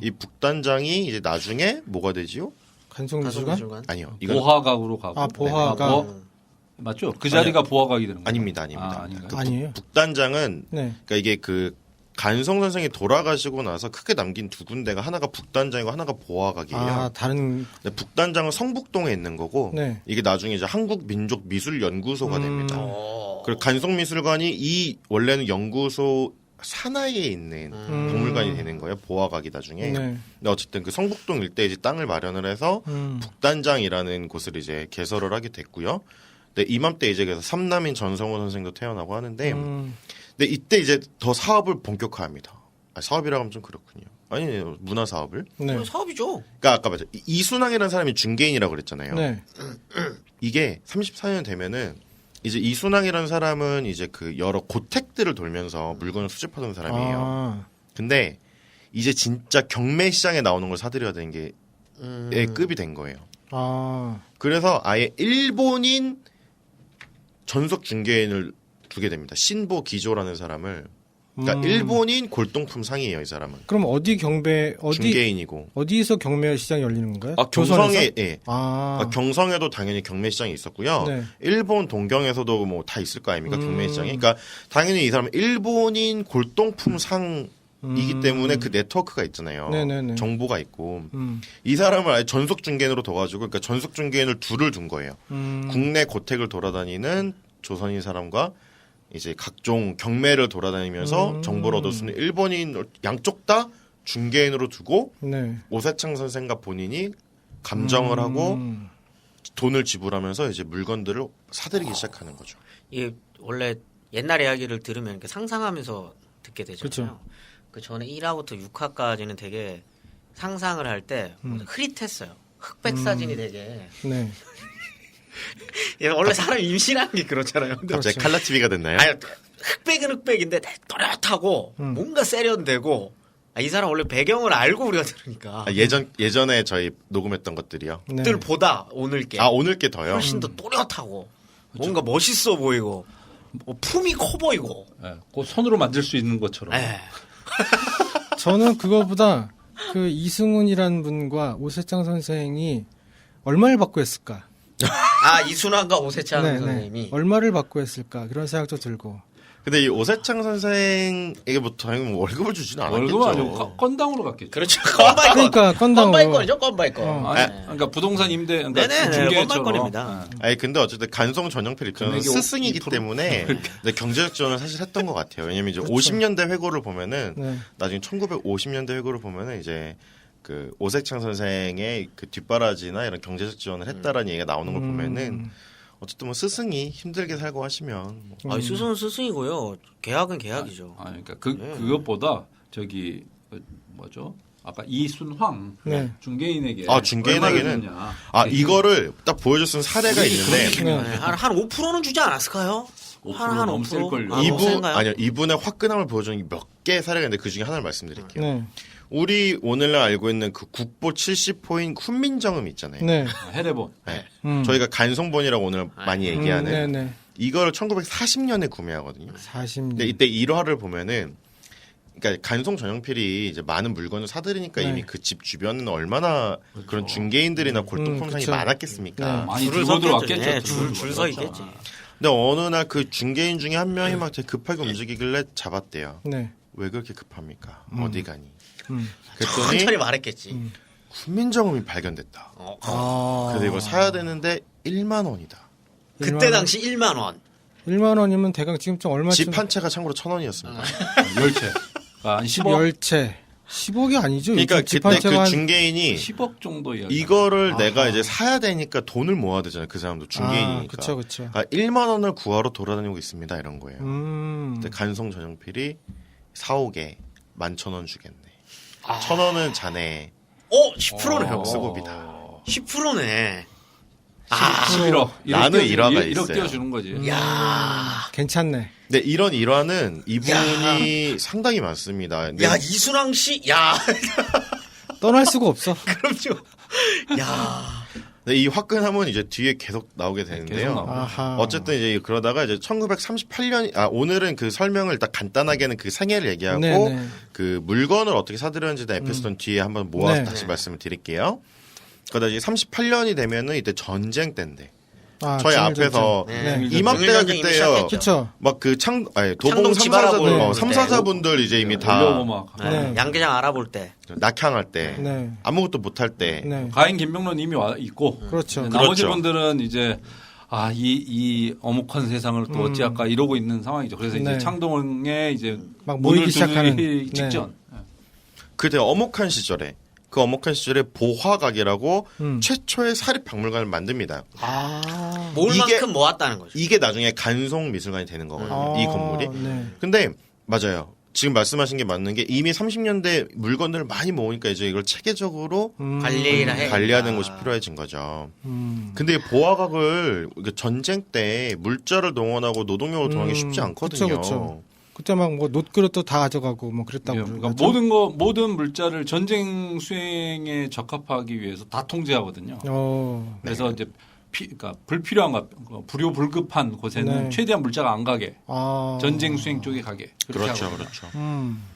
이 북단장이 이제 나중에 뭐가 되지요? 간송미술관? 아니요. 이건 보화각으로 가고. 보화각. 맞죠? 그 자리가 보화각이 되는 거예요. 아닙니다. 아닌가요? 그 아니에요. 북단장은 네. 그러니까 이게 그 간송 선생이 돌아가시고 나서 크게 남긴 두 군데가 하나가 북단장이고 하나가 보화각이에요. 다른. 근데 북단장은 성북동에 있는 거고 네. 이게 나중에 이제 한국민족미술연구소가 됩니다. 어. 그리고 간송미술관이 이 원래는 연구소 산하에 있는 박물관이 되는 거예요. 보화각이 나중에. 네. 근데 어쨌든 그 성북동 일대에 이제 땅을 마련을 해서 북단장이라는 곳을 이제 개설을 하게 됐고요. 근데 이맘때 이제 그래서 삼남인 전성호 선생도 태어나고 하는데 근데 이때 이제 더 사업을 본격화합니다. 사업이라고 하면 좀 그렇군요. 아니에요. 문화 사업을. 네. 사업이죠. 그러니까 아까 맞죠. 이순황이라는 사람이 중개인이라고 그랬잖아요. 네. 이게 34년 되면은 이제 이순황이라는 사람은 이제 그 여러 고택들을 돌면서 물건을 수집하던 사람이에요. 근데 이제 진짜 경매 시장에 나오는 걸 사들여야 되는 게 급이 된 거예요. 그래서 아예 일본인 전속 중개인을 두게 됩니다. 신보 기조라는 사람을. 그러니까 일본인 골동품 상이에요, 이 사람은. 그럼 어디 중개인이고. 어디서 경매 시장이 열리는 건가요? 경성에 예. 아. 경성에도 당연히 경매 시장이 있었고요. 네. 일본 동경에서도 뭐 다 있을 거 아닙니까? 경매 시장이. 그러니까 당연히 이 사람은 일본인 골동품 상이기 때문에 그 네트워크가 있잖아요. 네네네. 정보가 있고. 이 사람을 아예 전속 중개인으로 둬가지고 그러니까 전속 중개인을 둘을 둔 거예요. 국내 고택을 돌아다니는 조선인 사람과 이제 각종 경매를 돌아다니면서 정보를 얻을 수 있는 일본인 양쪽 다 중개인으로 두고 네. 오세창 선생과 본인이 감정을 하고 돈을 지불하면서 이제 물건들을 사들이기 시작하는 거죠. 이게 원래 옛날 이야기를 들으면 이렇게 상상하면서 듣게 되잖아요. 그렇죠. 그 전에 1화부터 6화까지는 되게 상상을 할 때 흐릿했어요. 흑백 사진이 되게. 네. 예, 원래 사람 임신한 게 그렇잖아요. 갑자기 칼라 TV가 됐나요? 아니, 흑백은 흑백인데 되게 또렷하고 뭔가 세련되고 이 사람 원래 배경을 알고 우리가 들으니까 예전에 저희 녹음했던 것들이요. 네. 들보다 오늘 게 오늘 게 더요. 훨씬 더 또렷하고 뭔가 멋있어 보이고 뭐 품이 커 보이고. 네, 그 손으로 만질 수 있는 것처럼. 네. 저는 그거보다 그 이승훈이라는 분과 오세창 선생이 얼마를 받고 했을까? 이순환과 오세창 선생님이 얼마를 받고 했을까? 그런 생각도 들고. 근데 이 오세창 선생에게 뭐 당연히 월급을 주지는 않았겠죠. 월급 아니고 건당으로 갔겠죠. 그렇죠. 건바이건. 그러니까 건당으로. 건바이건이죠. 건바이건. 그러니까 부동산 임대, 그러니까 네네, 중개처럼. 건바이건입니다. 아니 근데 어쨌든 간송 전용필 입장에서 금액이 스승이기 2%. 때문에 근데 경제적 지원을 사실 했던 것 같아요. 왜냐면 이제 50년대 회고를 보면은 네. 나중에 1950년대 회고를 보면은 이제 그 오세창 선생의 그 뒷바라지나 이런 경제적 지원을 했다라는 얘기가 나오는 걸 보면은 어쨌든 뭐 스승이 힘들게 살고 하시면 뭐. 스승은 스승이고요. 계약은 계약이죠. 그러니까 그것보다 저기 뭐죠? 아까 이순황 네. 중개인에게 중개인에게는 얼마나 이거를 딱 보여줬은 사례가 있는데 네. 네, 한 5%는 주지 않았을까요? 5% 한 넘을걸요. 아, 센가요? 이분의 화끈함을 보여주는 몇 개의 사례가 있는데 그 중에 하나를 말씀드릴게요. 네. 우리 오늘날 알고 있는 그 국보 70호인 훈민정음 있잖아요. 네. 해례본. 네. 음. 저희가 간송본이라고 오늘 많이 얘기하는 네, 네. 이거를 1940년에 구매하거든요. 40년. 근데 이때 일화를 보면은 그러니까 간송 전용필이 이제 많은 물건을 사들이니까 네. 이미 그 집 주변은 얼마나 그런 중개인들이나 골동품상이 그쵸. 많았겠습니까? 네. 많이 줄을 들고 섰겠죠. 들어왔겠죠. 네, 들고 줄 서 있겠지. 들어왔죠. 근데 어느 날 그 중개인 중에 한 명이 막 되게 급하게 움직이길래 잡았대요. 네. 왜 그렇게 급합니까? 어디 가니? 음. 그랬더니 천천히 말했겠지. 훈민정음이 발견됐다. 아. 그래서 이걸 사야 되는데 1만 원이다. 그때 1만 당시 1만 원. 1만 원이면 대강 지금쯤 얼마쯤? 집 한 채가 참고로 1,000원이었습니다. 열채. 한 10억. 열채. 10억이 아니죠. 그러니까 요즘 집 그때 한 채가 그 한- 중개인이 10억 정도 이야기. 이거를 내가 이제 사야 되니까 돈을 모아야 되잖아요. 그 사람도 중개인이니까. 그쵸, 그쵸. 1만 원을 구하러 돌아다니고 있습니다. 이런 거예요. 음. 근데 간송 전용필이 4억에 11,000원 주겠네. 1,000원은 자네 10%네요. 수급이다. 10%네. 11억. 나는 일화가 1억 있어요. 띄워주는 거지. 야, 괜찮네. 근데 이런 일화는 이분이 상당히 많습니다. 근데 야 이순왕 씨, 야, 떠날 수가 없어. 그럼요. 야, 근데 이 화끈함은 이제 뒤에 계속 나오게 계속 되는데요. 나오고. 아하. 어쨌든 이제 그러다가 이제 1938년 오늘은 그 설명을 일단 간단하게는 그 생애를 얘기하고 네네. 그 물건을 어떻게 사들였는지 에피소드 뒤에 한번 모아서 네. 다시 말씀을 드릴게요. 그러다 이제 38년이 되면은 이때 전쟁 때인데 아, 저희 중일 앞에서 네. 이맘때가 중일전쟁이 그때요. 시작했죠. 그쵸. 막 그 도봉 창동 집알아볼 때. 삼사자분들 이제 이미 다 올려고 막. 네. 양계장 알아볼 때. 낙향할 때 네. 아무것도 못할 때 네. 가인 김병론 이미 와 있고. 그렇죠. 나머지 그렇죠. 분들은 이제 이 어묵한 세상을 또 어찌할까 이러고 있는 상황이죠. 그래서 이제 네. 창동에 이제 막 문을 모이기 시작하는. 두드리기 네. 직전. 그때 어목한 시절에 그 어목한 시절에 보화각이라고 최초의 사립 박물관을 만듭니다. 아. 몰만큼 모았다는 거죠. 이게 나중에 간송 미술관이 되는 거거든요. 이 건물이. 네. 근데 맞아요. 지금 말씀하신 게 맞는 게 이미 30년대 물건들을 많이 모으니까 이제 이걸 체계적으로 관리하는 곳이 필요해진 거죠. 근데 이 보화각을 전쟁 때 물자를 동원하고 노동력을 동원하기 쉽지 않거든요. 그쵸. 그때 막 뭐 놋그릇도 다 가져가고 뭐 그랬다고. 그러니까 그러죠? 모든 물자를 전쟁 수행에 적합하기 위해서 다 통제하거든요. 그래서 이제 그러니까 불필요한 것, 불효불급한 곳에는 네. 최대한 물자가 안 가게, 아. 전쟁 수행 쪽에 가게. 그렇게 그렇죠, 하거든요. 그렇죠.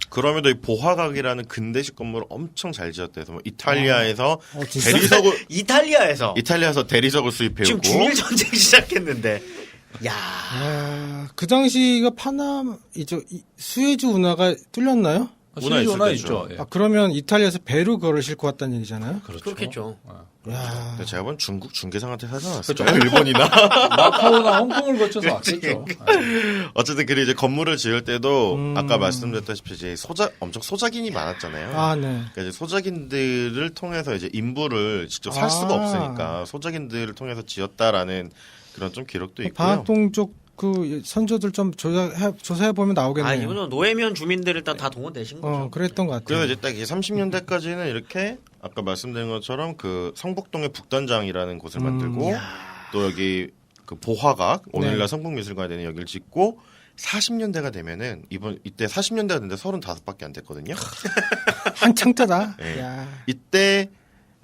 그럼에도 이 보화각이라는 근대식 건물을 엄청 잘 지었대요. 뭐 이탈리아에서 진짜? 이탈리아에서 대리석을 수입해오고 지금 중일 전쟁 시작했는데. 야, 아, 그 당시가 수에즈 운하가 뚫렸나요? 문화 수혜주 하나 있을 때죠. 있죠. 예. 아, 그러면 이탈리아에서 배로 그거를 싣고 왔다는 얘기잖아요? 그렇겠죠. 야. 근데 제가 본 중국 중개상한테 사지 않았을까요? 일본이나. 마카오나 홍콩을 거쳐서 왔겠죠. 어쨌든 그리고 이제 건물을 지을 때도 아까 말씀드렸다시피 이제 엄청 소작인이 많았잖아요. 아, 네. 그러니까 이제 소작인들을 통해서 이제 인부를 직접 살 수가 없으니까 소작인들을 통해서 지었다라는 그런 좀 기록도 있고요. 방학동 쪽 그 선조들 좀 조사해 보면 나오겠네요. 아, 이분은 노예면 주민들 일단 다 동원되신 거죠. 그랬던 것 같아요. 그래서 이제 딱 30년대까지는 이렇게 아까 말씀드린 것처럼 그 성북동의 북단장이라는 곳을 만들고 또 여기 그 보화각 오늘날 네. 성북미술관이 되는 여기를 짓고 40년대가 되면은 이때 40년대가 됐는데 35밖에 안 됐거든요. 한창 때다. 네. 야. 이때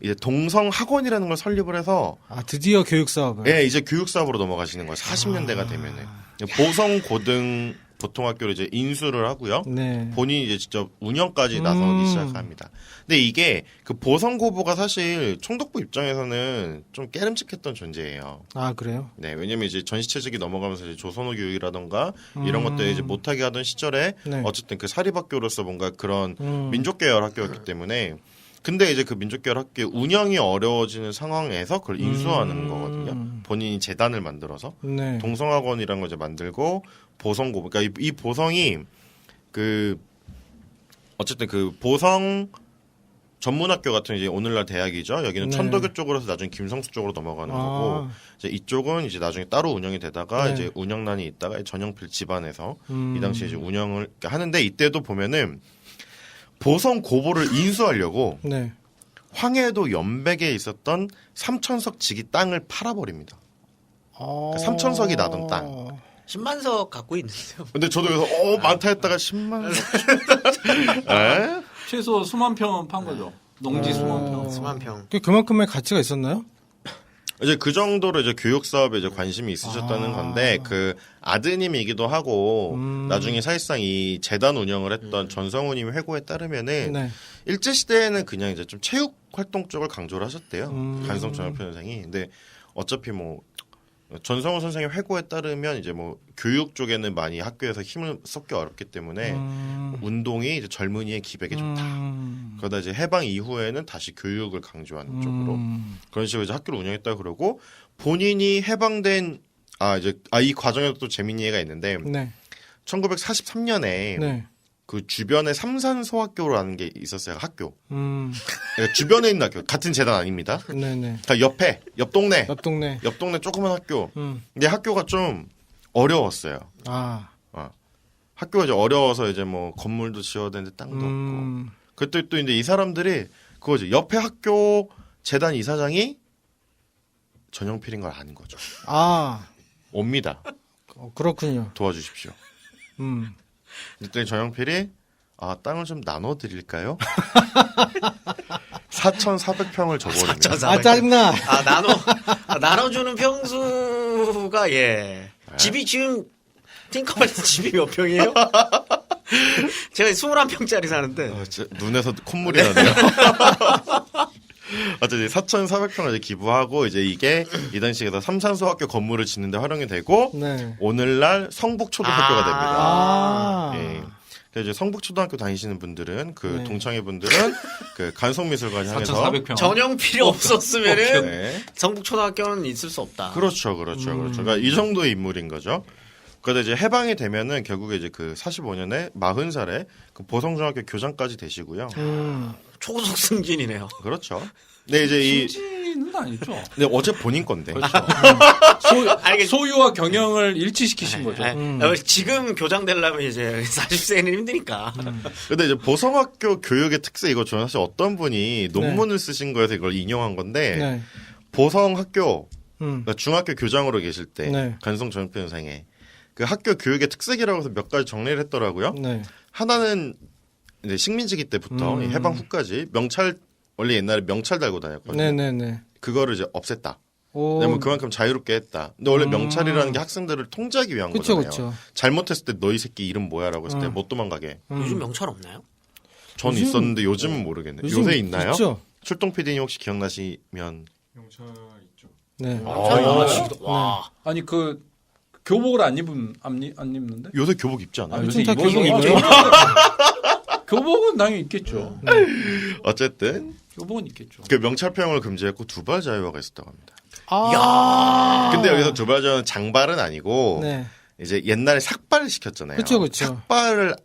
이제 동성학원이라는 걸 설립을 해서 아, 드디어 교육 사업을. 예, 이제 교육 사업으로 넘어가시는 거예요. 40년대가 되면은 보성 고등 보통학교를 이제 인수를 하고요. 네. 본인이 이제 직접 운영까지 나서기 시작합니다. 근데 이게 그 보성고보가 사실 총독부 입장에서는 좀 깨름직했던 존재예요. 아, 그래요? 네, 왜냐면 이제 전시체제기 넘어가면서 이제 조선어 교육이라던가 이런 것들 이제 못하게 하던 시절에 네. 어쨌든 그 사립학교로서 뭔가 그런 민족계열 학교였기 때문에 근데 이제 그 민족계열 학교 운영이 어려워지는 상황에서 그걸 인수하는 거거든요. 본인이 재단을 만들어서 네. 동성학원이라는 걸 이제 만들고 보성고 그러니까 이 보성이 그 어쨌든 그 보성 전문학교 같은 이제 오늘날 대학이죠. 여기는 네. 천도교 쪽으로서 나중에 김성수 쪽으로 넘어가는 거고 이제 이쪽은 이제 나중에 따로 운영이 되다가 네. 이제 운영난이 있다가 전영필 집안에서 이 당시에 이제 운영을 하는데 이때도 보면은 보성 고보를 인수하려고 네. 황해도 연백에 있었던 삼천석 지기 땅을 팔아버립니다. 어... 삼천석이 나던 땅. 10만석 갖고 있는데요. 근데 저도 그래서 많다 했다가 10만. 에? 최소 수만 평은 판 거죠. 농지 수만 평. 수만 평. 그만큼의 가치가 있었나요? 이제 그 정도로 이제 교육 사업에 이제 관심이 있으셨다는 건데 그 아드님이기도 하고 나중에 사실상 이 재단 운영을 했던 전성우님 회고에 따르면은 네. 일제 시대에는 그냥 이제 좀 체육 활동 쪽을 강조를 하셨대요. 간성 전염표 선생이. 근데 어차피 뭐 전성우 선생의 회고에 따르면 이제 뭐 교육 쪽에는 많이 학교에서 힘을 쏟기 어렵기 때문에 운동이 이제 젊은이의 기백에 좋다. 그러다 이제 해방 이후에는 다시 교육을 강조하는 쪽으로 그런 식으로 이제 학교를 운영했다 그러고 본인이 해방된 이 과정에도 또 재미있는 예가 있는데 네. 1943년에 네. 그 주변에 삼산소학교라는 게 있었어요. 학교. 음. 그러니까 주변에 있는 학교. 같은 재단 아닙니다. 네네. 그러니까 옆 동네. 옆 동네. 조그만 학교. 근데 학교가 좀 어려웠어요. 아. 학교가 이제 어려워서 이제 뭐 건물도 지어야 되는데 땅도 없고. 그때 또 이제 이 사람들이 그거지. 옆에 학교 재단 이사장이 전용필인 걸 아는 거죠. 아. 옵니다. 그렇군요. 도와주십시오. 그랬더니 전용필이 땅을 좀 나눠드릴까요? 4,400평을 줘버립니다. 4,400평. 아, 짜증나. 나눠주는 평수가, 예. 집이 지금, 팅커벨에서 집이 몇 평이에요? 제가 21평짜리 사는데. 눈에서 콧물이 나네요. 어쨌든 4,400평을 이제 기부하고 이제 이게 이 당시에서 삼산소학교 건물을 짓는데 활용이 되고 네. 오늘날 성북초등학교가 됩니다. 아. 예. 그래서 이제 성북초등학교 다니시는 분들은 그 네. 동창회 분들은 그 간송미술관 향해서 4,400평. 전용필이 없었으면은 네. 성북초등학교는 있을 수 없다. 그렇죠. 그러니까 이 정도의 인물인 거죠. 그러다 이제 해방이 되면은 결국에 이제 그 45년에 40살에 그 보성중학교 교장까지 되시고요. 초고속 승진이네요. 그렇죠. 네, 이제 승진은 아니죠. 네, 어제 본인 건데. 그렇죠. 소유와 경영을 일치시키신 거죠. 지금 교장 되려면 이제 40세는 힘드니까. 근데 이제 보성학교 교육의 특색 이거 저는 사실 어떤 분이 논문을 쓰신 거에서 이걸 인용한 건데 네. 보성학교 그러니까 중학교 교장으로 계실 때 네. 간송 전표 선생의 그 학교 교육의 특색이라고 해서 몇 가지 정리를 했더라고요. 네. 하나는 이제 식민지기 때부터 이 해방 후까지 명찰 원래 옛날에 명찰 달고 다녔거든요. 네네네. 그거를 이제 없앴다. 오. 왜냐면 그만큼 자유롭게 했다. 근데 원래 명찰이라는 게 학생들을 통제하기 위한 그쵸, 거잖아요. 그쵸. 잘못했을 때 너희 새끼 이름 뭐야라고 했을 때 못 도망가게. 요즘 명찰 없나요? 전 요즘- 있었는데 요즘은 모르겠네요. 요즘 요새 있나요? 있죠. 출동 PD님 혹시 기억나시면 네. 와. 아니 그 교복을 안 입는데? 요새 교복 입지 않아요? 요즘 다 입어서- 교복 입죠. 교복은 당연히 있겠죠. 어쨌든 교복은 있겠죠. 그 명찰평을 금지했고 두발 자유화가 있었다고 합니다. 아. 근데 여기서 두발 자유는 장발은 아니고 네. 이제 옛날에 삭발을 시켰잖아요. 그쵸. 삭발을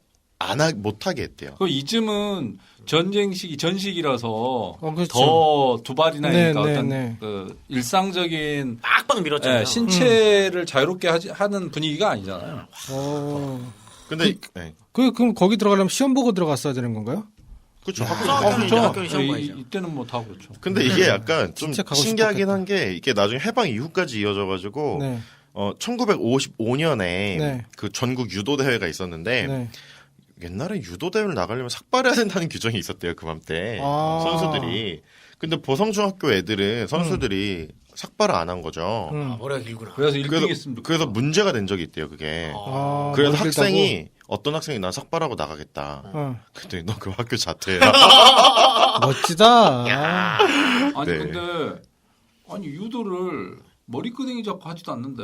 못하게 했대요. 그 이쯤은 전식이라서 그렇죠. 더 두발이나 네, 그러니까 네, 어떤 네. 그 일상적인 빡빡 밀었잖아요. 신체를 자유롭게 하는 분위기가 아니잖아요. 근데 네. 그럼 거기 들어가려면 시험 보고 들어갔어야 되는 건가요? 그렇죠. 학교는 이제 학교는 시험 이- 봐야죠. 이때는 뭐 다 그렇죠. 근데 이게 약간 좀 진짜 가고 신기하긴 싶었겠다. 한 게 이게 나중에 해방 이후까지 이어져가지고 네. 1955년에 네. 그 전국 유도 대회가 있었는데 네. 옛날에 유도 대회를 나가려면 삭발해야 된다는 규정이 있었대요 그맘때 아. 선수들이. 근데 보성중학교 애들은 선수들이 삭발을 안 한 거죠. 머리가 길구나. 그래서 1등 했으면 그래서 문제가 된 적이 있대요 그게. 아, 그래서 머리 길다고? 어떤 학생이 난 삭발하고 나가겠다. 근데 너 그 학교 자퇴해라. 멋지다. 아니 네. 근데 유도를 머리끄댕이 잡고 하지도 않는데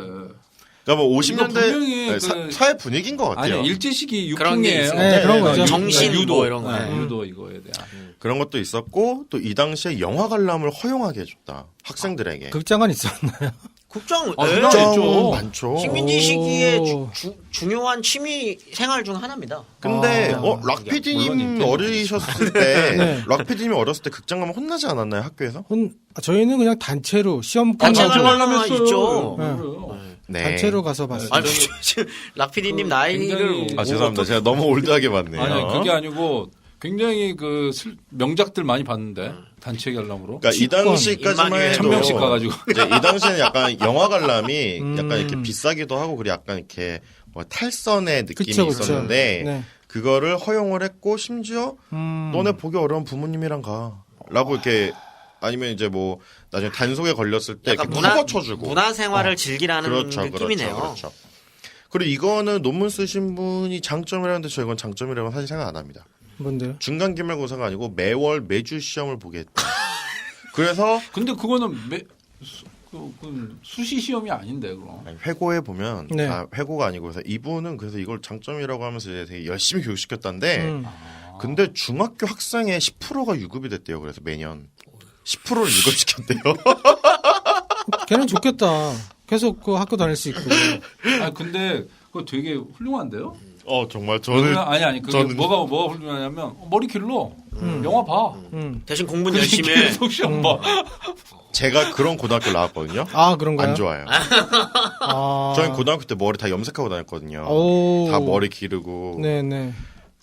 그러니까 뭐 이거 분명히 50년대 그- 사회 분위기인 것 같아요. 아니 일제 시기 그런 게 유풍이에요. 있어요. 네, 그런 거죠. 정신 유도 뭐 이런 거. 유도 이거에 대한. 그런 것도 있었고 또 이 당시에 영화 관람을 허용하게 해줬다 학생들에게. 극장은 있었나요? 국정, 아, 예. 국정- 있죠. 많죠. 식민지 시기에 오. 중요한 취미 생활 중 하나입니다. 근데 아, 락 물론 PD님 인테리어 어리셨을 때, 네. 락 PD님 어렸을 때 극장 가면 혼나지 않았나요 학교에서? 저희는 그냥 단체로 시험 단체 끝나고 관람 관람 했어요. 있죠. 그래요. 네. 단체로 가서 봤어요. 아니, 지금 락피디님 나이를. 굉장히- 아 죄송합니다. 제가 너무 올드하게 봤네요. 아니 그게 아니고 굉장히 그 명작들 많이 봤는데 단체 관람으로 그러니까 이 당시까지만 임마누엘 해도 1000명씩 가가지고 이제 이 당시에는 약간 영화 관람이 약간 이렇게 음. 비싸기도 하고 그리고 약간 이렇게 뭐 탈선의 느낌이 그쵸, 그쵸. 있었는데 네. 그거를 허용을 했고 심지어 너네 보기 어려운 부모님이랑 가라고 이렇게 아니면 이제 뭐 나중에 단속에 걸렸을 때 약간 이렇게 커버 쳐주고 문화생활을 즐기라는 그렇죠, 느낌이네요. 그렇죠. 그리고 이거는 논문 쓰신 분이 장점이라는데 저 이건 장점이라고 사실 생각 안 합니다. 뭔데요? 중간 기말고사가 아니고 매주 시험을 보게 했다. 그래서 근데 그거는 그건 수시 시험이 아닌데 그럼. 아니, 회고에 보면 네. 회고가 아니고 그래서 이분은 그래서 이걸 장점이라고 하면서 이제 되게 열심히 교육시켰다는데 음. 근데 중학교 학생의 10%가 유급이 됐대요. 그래서 매년 10%를 유급시켰대요. 걔는 좋겠다. 계속 그 학교 다닐 수 있고. 아 근데 그거 되게 훌륭한데요? 정말 저는 아니 그게 저는- 뭐가 훌륭하냐면 머리 길러 영화 봐. 대신 공부는 열심히 해. 계속 시험 봐. 제가 그런 고등학교 나왔거든요. 아, 그런가요? 안 좋아요. 아. 저희 고등학교 때 머리 다 염색하고 다녔거든요. 오. 다 머리 기르고 네네.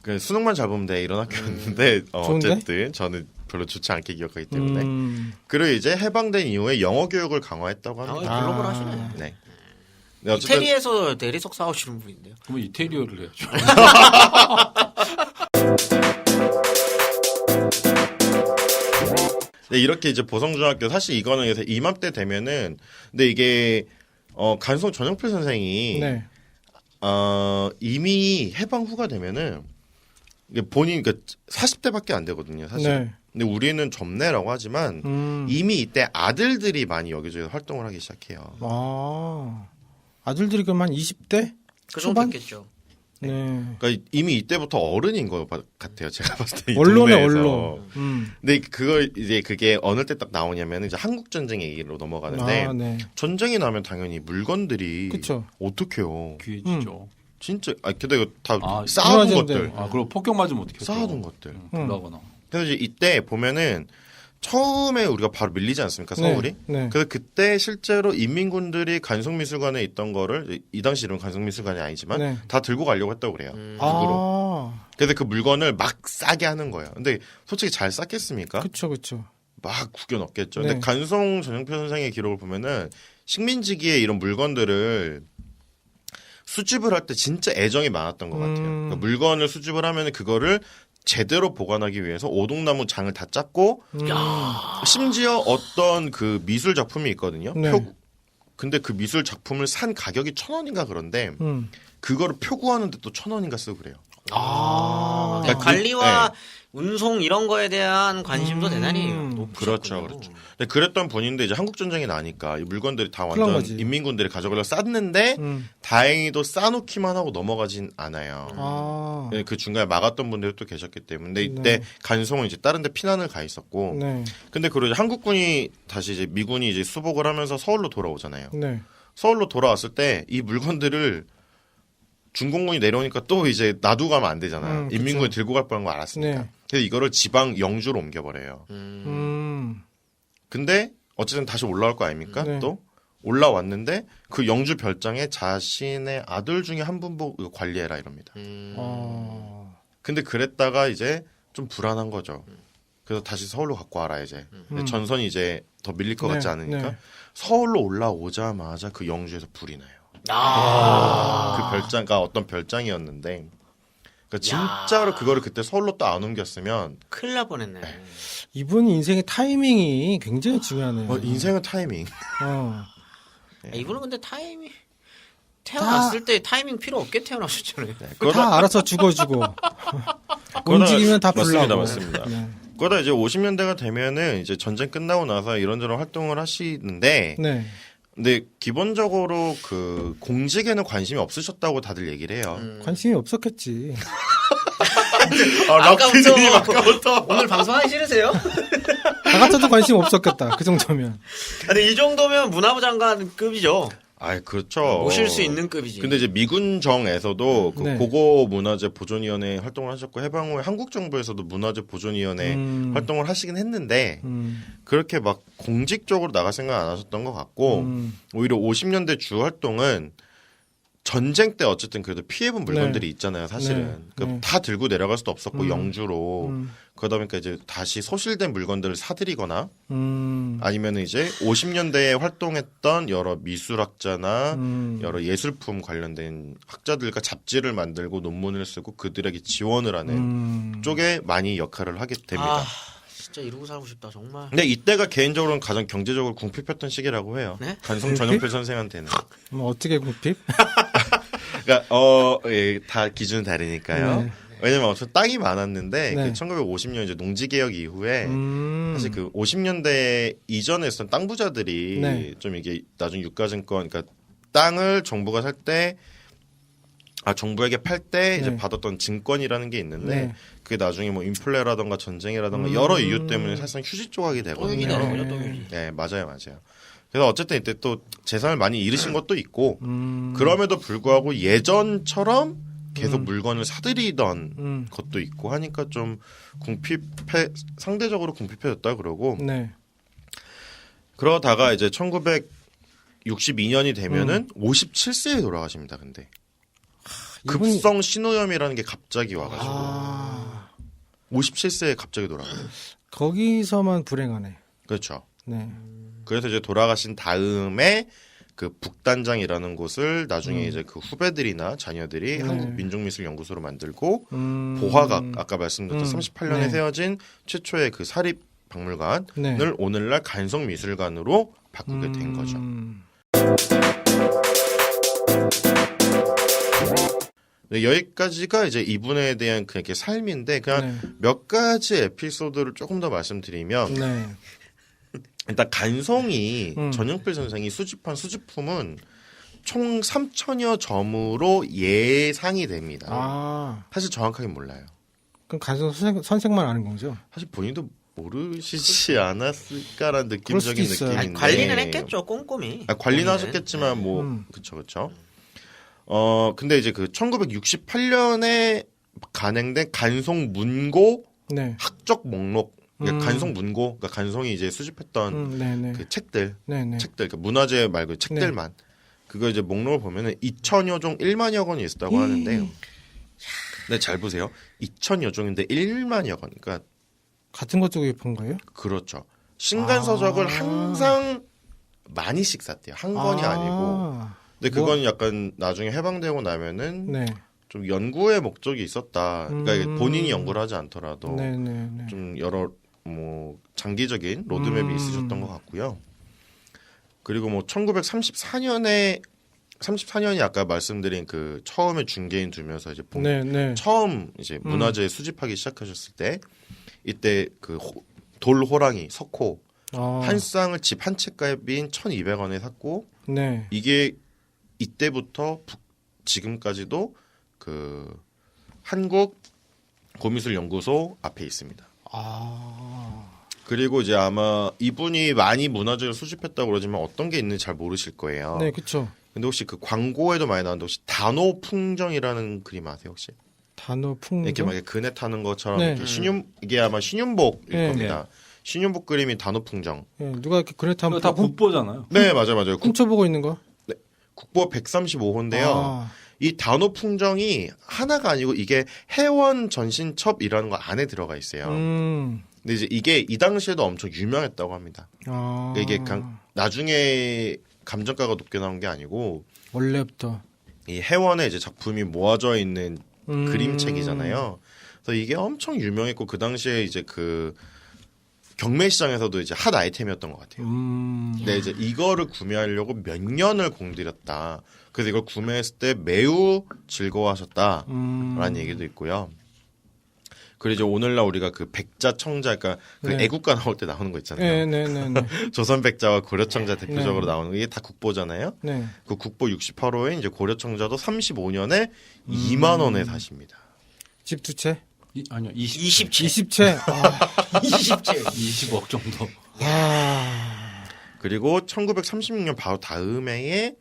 그 수능만 잘 보면 돼 이런 학교였는데 좋은데? 어쨌든 저는 별로 좋지 않게 기억하기 때문에 그리고 이제 해방된 이후에 영어 교육을 강화했다고 합니다. 글로벌 하시네. 네. 네, 어쨌든 이태리에서 대리석 싸우시는 분인데요. 그러면 이태리어를 해야죠. 네, 이렇게 이제 보성중학교 사실 이거는 그래서 이맘때 되면은 근데 이게 간송 전영필 선생이 네. 이미 해방 후가 되면은 이게 본인 그러니까 40대밖에 안 되거든요, 사실. 네. 근데 우리는 젊네라고 하지만 이미 이때 아들들이 많이 여기저기 활동을 하기 시작해요. 아. 아들들이 그럼 한 20대? 그 정도 초반? 됐겠죠. 네. 그러니까 이미 이때부터 어른인 것 같아요. 제가 봤을 때. 이 언론에 동네에서. 언론. 근데 그걸 이제 그게 어느 때 딱 나오냐면 이제 한국 전쟁 얘기로 넘어가는데 아, 네. 전쟁이 나면 당연히 물건들이 그쵸. 어떡해요. 귀해지죠. 진짜 근데 이거 다 아, 쌓아둔 문화재인데. 것들. 아 그리고 폭격 맞으면 어떻게 쌓아둔 것들. 불나거나. 그래서 이제 이때 보면은 처음에 우리가 바로 밀리지 않습니까 서울이? 네. 네. 그래서 그때 실제로 인민군들이 간송미술관에 있던 거를 이 당시 이름 간송미술관이 아니지만 네. 다 들고 가려고 했다고 그래요. 북으로. 아. 그래서 그 물건을 막 싸게 하는 거예요. 근데 솔직히 잘 쌌겠습니까? 그쵸. 막 구겨 넣겠죠. 네. 근데 간송 전영표 선생의 기록을 보면은 식민지기에 이런 물건들을 수집을 할 때 진짜 애정이 많았던 것 같아요. 그러니까 물건을 수집을 하면 그거를 제대로 보관하기 위해서 오동나무 장을 다 짰고 심지어 어떤 그 미술 작품이 있거든요. 네. 표구. 근데 그 미술 작품을 산 가격이 1,000원인가 그런데 그거를 표구하는데 또 1,000원인가 쓰고 그래요. 아. 그러니까 그- 관리와 운송 이런 거에 대한 관심도 대단히 높으셨군요. 그렇죠. 근데 그랬던 분인데 이제 한국 전쟁이 나니까 이 물건들이 다 큰일 난 완전 거지. 인민군들이 가져가려 쌌는데 다행히도 싸놓기만 하고 넘어가진 않아요. 아. 그 중간에 막았던 분들이 또 계셨기 때문에 이때 간송은 이제 다른 데 피난을 가 있었고 네. 근데 그리고 이제 한국군이 다시 이제 미군이 이제 수복을 하면서 서울로 돌아오잖아요. 네. 서울로 돌아왔을 때 이 물건들을 중공군이 내려오니까 또 이제 놔두고 가면 안 되잖아요. 그쵸. 인민군이 들고 갈 뻔한 거 알았으니까. 네. 그래서 이거를 지방 영주로 옮겨버려요. 근데 어쨌든 다시 올라올 거 아닙니까? 네. 또 올라왔는데 그 영주 별장에 자신의 아들 중에 한 분 보고 관리해라 이럽니다. 아. 근데 그랬다가 이제 좀 불안한 거죠. 그래서 다시 서울로 갖고 와라 이제. 전선이 이제 더 밀릴 것 같지 네, 않으니까 네. 서울로 올라오자마자 그 영주에서 불이 나요. 그 별장가 어떤 별장이었는데 그러니까 진짜로 그거를 그때 서울로 또 안 옮겼으면 큰일 날 뻔했네. 이분 인생의 타이밍이 굉장히 중요하네요. 인생은 타이밍. 이분은 근데 타이밍 태어났을 때 타이밍 필요 없게 태어나셨잖아요. 다 알아서 죽어주고 움직이면 다 불나고. 맞습니다. 네. 그러다 이제 50년대가 되면은 이제 전쟁 끝나고 나서 이런저런 활동을 하시는데 네. 근데 기본적으로 그 공직에는 관심이 없으셨다고 다들 얘기를 해요. 관심이 없었겠지. 아까부터 오늘 방송하기 싫으세요? 다 같아도 관심 없었겠다. 그 정도면. 근데 이 정도면 문화부 장관급이죠. 아, 그렇죠. 모실 수 있는 급이지. 근데 이제 미군정에서도 그 네. 고고문화재 보존위원회 활동을 하셨고 해방 후에 한국 정부에서도 문화재 보존위원회 활동을 하시긴 했는데 그렇게 막 공직적으로 나갈 생각 안 하셨던 것 같고 오히려 50년대 주 활동은 전쟁 때 어쨌든 그래도 피해본 물건들이 있잖아요, 사실은. 네. 그러니까 네. 다 들고 내려갈 수도 없었고 영주로. 음. 그러다 보니까 이제 다시 소실된 물건들을 사들이거나 음. 아니면 이제 50년대에 활동했던 여러 미술학자나 음. 여러 예술품 관련된 학자들과 잡지를 만들고 논문을 쓰고 그들에게 지원을 하는 쪽에 많이 역할을 하게 됩니다. 아, 진짜 이러고 살고 싶다 정말. 근데 이때가 개인적으로는 가장 경제적으로 궁핍했던 시기라고 해요. 네? 간송 전용필 선생한테는. 뭐 어떻게 굽힙? 그러니까 예, 다 기준은 다르니까요. 네. 왜냐면 엄청 땅이 많았는데 네. 그 1950년 이제 농지 개혁 이후에 사실 그 50년대 이전에 있었던 땅 부자들이 네. 좀 이게 나중에 유가증권 그러니까 땅을 정부가 살 때 정부에게 팔 때 이제 네. 받았던 증권이라는 게 있는데 네. 그게 나중에 뭐 인플레라던가 전쟁이라던가 여러 이유 때문에 사실상 휴지 조각이 되거든요. 똥이네, 네. 똥이지. 네, 맞아요. 그래서 어쨌든 이때 또 재산을 많이 잃으신 것도 있고 그럼에도 불구하고 예전처럼 계속 물건을 사들이던 것도 있고 하니까 좀 상대적으로 궁핍해졌다 그러고 네. 그러다가 이제 1962년이 되면은 57세에 돌아가십니다. 근데 이분- 급성 신오염이라는 게 갑자기 와가지고 아, 57세에 갑자기 돌아가요. 거기서만 불행하네. 그렇죠. 네. 그래서 이제 돌아가신 다음에 그 북단장이라는 곳을 나중에 이제 그 후배들이나 자녀들이 한국민족미술연구소로 만들고 보화각 아까 말씀드렸던 38년에 네. 세워진 최초의 그 사립 박물관을 네. 오늘날 간성미술관으로 바꾸게 된 거죠. 네, 여기까지가 이제 이분에 대한 그렇게 삶인데 그냥 네. 몇 가지 에피소드를 조금 더 말씀드리면 네. 일단 간송이 전용필 선생이 수집한 수집품은 총 3천여 점으로 예상이 됩니다. 아, 사실 정확하게 몰라요. 그럼 간성 선생만 아는 거죠? 사실 본인도 모르시지 않았을까라는 그럴 수도 느낌적인 있어요. 느낌인데 아니, 관리는 했겠죠 꼼꼼히. 관리는 본인은. 하셨겠지만 뭐 그쵸. 근데 이제 그 1968년에 간행된 간송 문고 네. 학적 목록 그러니까 간송 문고 그러니까 간송이 이제 수집했던 네네. 그 책들 네네. 그러니까 문화재 말고 책들만 그거 이제 목록을 보면은 2천여 종 1만여 권이 있었다고 하는데요. 네, 잘 보세요. 2천여 종인데 1만여 권. 그러니까 같은 것 쪽에 본 거예요? 그렇죠. 신간서적을 아. 항상 많이씩 샀대요. 한 권이 아니고. 근데 그건 약간 나중에 해방되고 나면은 네. 좀 연구의 목적이 있었다. 그러니까 이게 본인이 연구를 하지 않더라도 네네네. 좀 여러 뭐 장기적인 로드맵이 있으셨던 것 같고요. 그리고 뭐 1934년이 아까 말씀드린 그 처음에 중개인 두면서 이제 네네. 처음 이제 문화재 수집하기 시작하셨을 때 이때 그 돌호랑이 석호 아, 한 쌍을 집 한 채 값인 1,200원에 샀고 네. 이게 이때부터 지금까지도 그 한국 고미술연구소 앞에 있습니다. 아, 그리고 이제 아마 이분이 많이 문화재를 수집했다고 그러지만 어떤 게 있는지 잘 모르실 거예요. 네, 그쵸. 근데 혹시 그 광고에도 많이 나오는데 혹시 단오풍정이라는 그림 아세요 혹시? 단어 풍경. 이렇게 막 그네 타는 것처럼 네. 이렇게 이게 아마 신윤복일 네. 겁니다. 신윤복 그림이 단오풍정. 네, 누가 이렇게 그래타 이거 한번 다 국보잖아요. 네 맞아요. 훔쳐보고 있는 거? 국보 135호인데요. 아, 이 단오풍정이 하나가 아니고 이게 해원 전신첩이라는 거 안에 들어가 있어요. 근데 이제 이게 이 당시에도 엄청 유명했다고 합니다. 아. 이게 나중에 감정가가 높게 나온 게 아니고 원래부터. 이 해원에 이제 작품이 모아져 있는 그림책이잖아요. 그래서 이게 엄청 유명했고 그 당시에 이제 그 경매시장에서도 이제 핫 아이템이었던 것 같아요. 근데 이제 이거를 구매하려고 몇 년을 공들였다. 그래서 이걸 구매했을 때 매우 즐거워하셨다라는 얘기도 있고요. 그리고 이제 오늘날 우리가 그 백자 청자, 그러니까 그 네. 애국가 나올 때 나오는 거 있잖아요. 네네네. 조선 백자와 고려청자 대표적으로 네. 나오는 거 이게 다 국보잖아요. 네. 그 국보 68호에 이제 고려청자도 35년에 2만 원에 사십니다. 집 두 채? 아니요, 20. 20채. 20채. 아, 20채. 20억 정도. 그리고 1936년 바로 다음 해에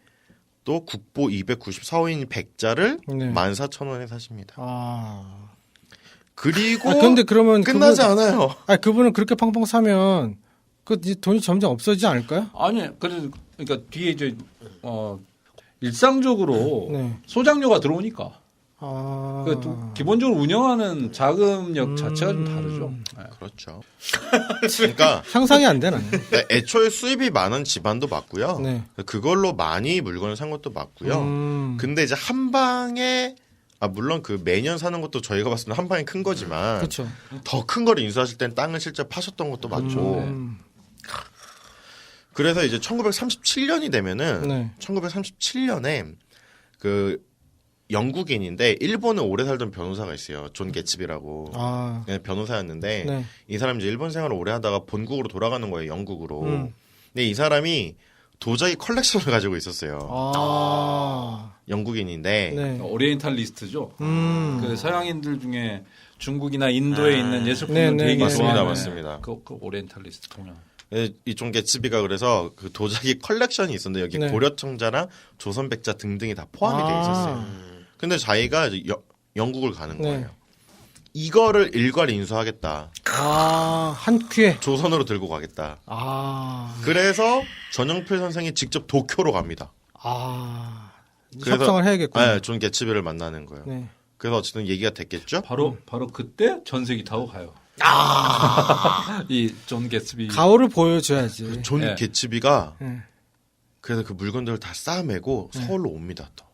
또 국보 294호인 백자를 네. 14,000원에 사십니다. 아. 그리고 근데 그러면 끝나지 않아요. 그분은 그렇게 팡팡 사면 그 이제 돈이 점점 없어지지 않을까요? 아니, 그러니까 뒤에 이제 일상적으로 네. 소장료가 들어오니까. 아. 기본적으로 운영하는 자금력 자체가 좀 다르죠. 네. 그렇죠. 그러니까 상상이 안 되나요? 애초에 수입이 많은 집안도 맞고요. 네. 그걸로 많이 물건을 산 것도 맞고요. 근데 이제 한 방에 물론 그 매년 사는 것도 저희가 봤을 때 한 방에 큰 거지만 그렇죠. 더 큰 거를 인수하실 땐 땅을 실제 파셨던 것도 맞죠. 그래서 이제 1937년이 되면은 네. 1937년에 그 영국인인데 일본에 오래 살던 변호사가 있어요. 존 개츠비라고. 아. 네, 변호사였는데 네. 이 사람이 이제 일본 생활을 오래 하다가 본국으로 돌아가는 거예요. 영국으로. 근데 이 사람이 도자기 컬렉션을 가지고 있었어요. 아. 영국인인데 네. 오리엔탈리스트죠. 음. 그 서양인들 중에 중국이나 인도에 있는 예술품을 네, 네, 되게 맞습니다, 좋아하는 맞습니다. 그 오리엔탈리스트 통영. 이존 개츠비가 그래서 그 도자기 컬렉션이 있었는데 여기 네. 고려청자랑 조선백자 등등이 다 포함이 돼 있었어요. 근데 자기가 이제 영국을 가는 네. 거예요. 이거를 일괄 인수하겠다. 아, 한 큐에. 조선으로 들고 가겠다. 아. 그래서 전영필 선생이 직접 도쿄로 갑니다. 아. 그래서- 협상을 해야겠군요. 네, 존 개츠비를 만나는 거예요. 네. 그래서 어쨌든 얘기가 됐겠죠. 바로 그때 전세기 타고 가요. 이 존 개츠비. 가오를 보여줘야지. 존 네. 개츠비가 네. 그래서 그 물건들을 다 싸매고 서울로 옵니다 또.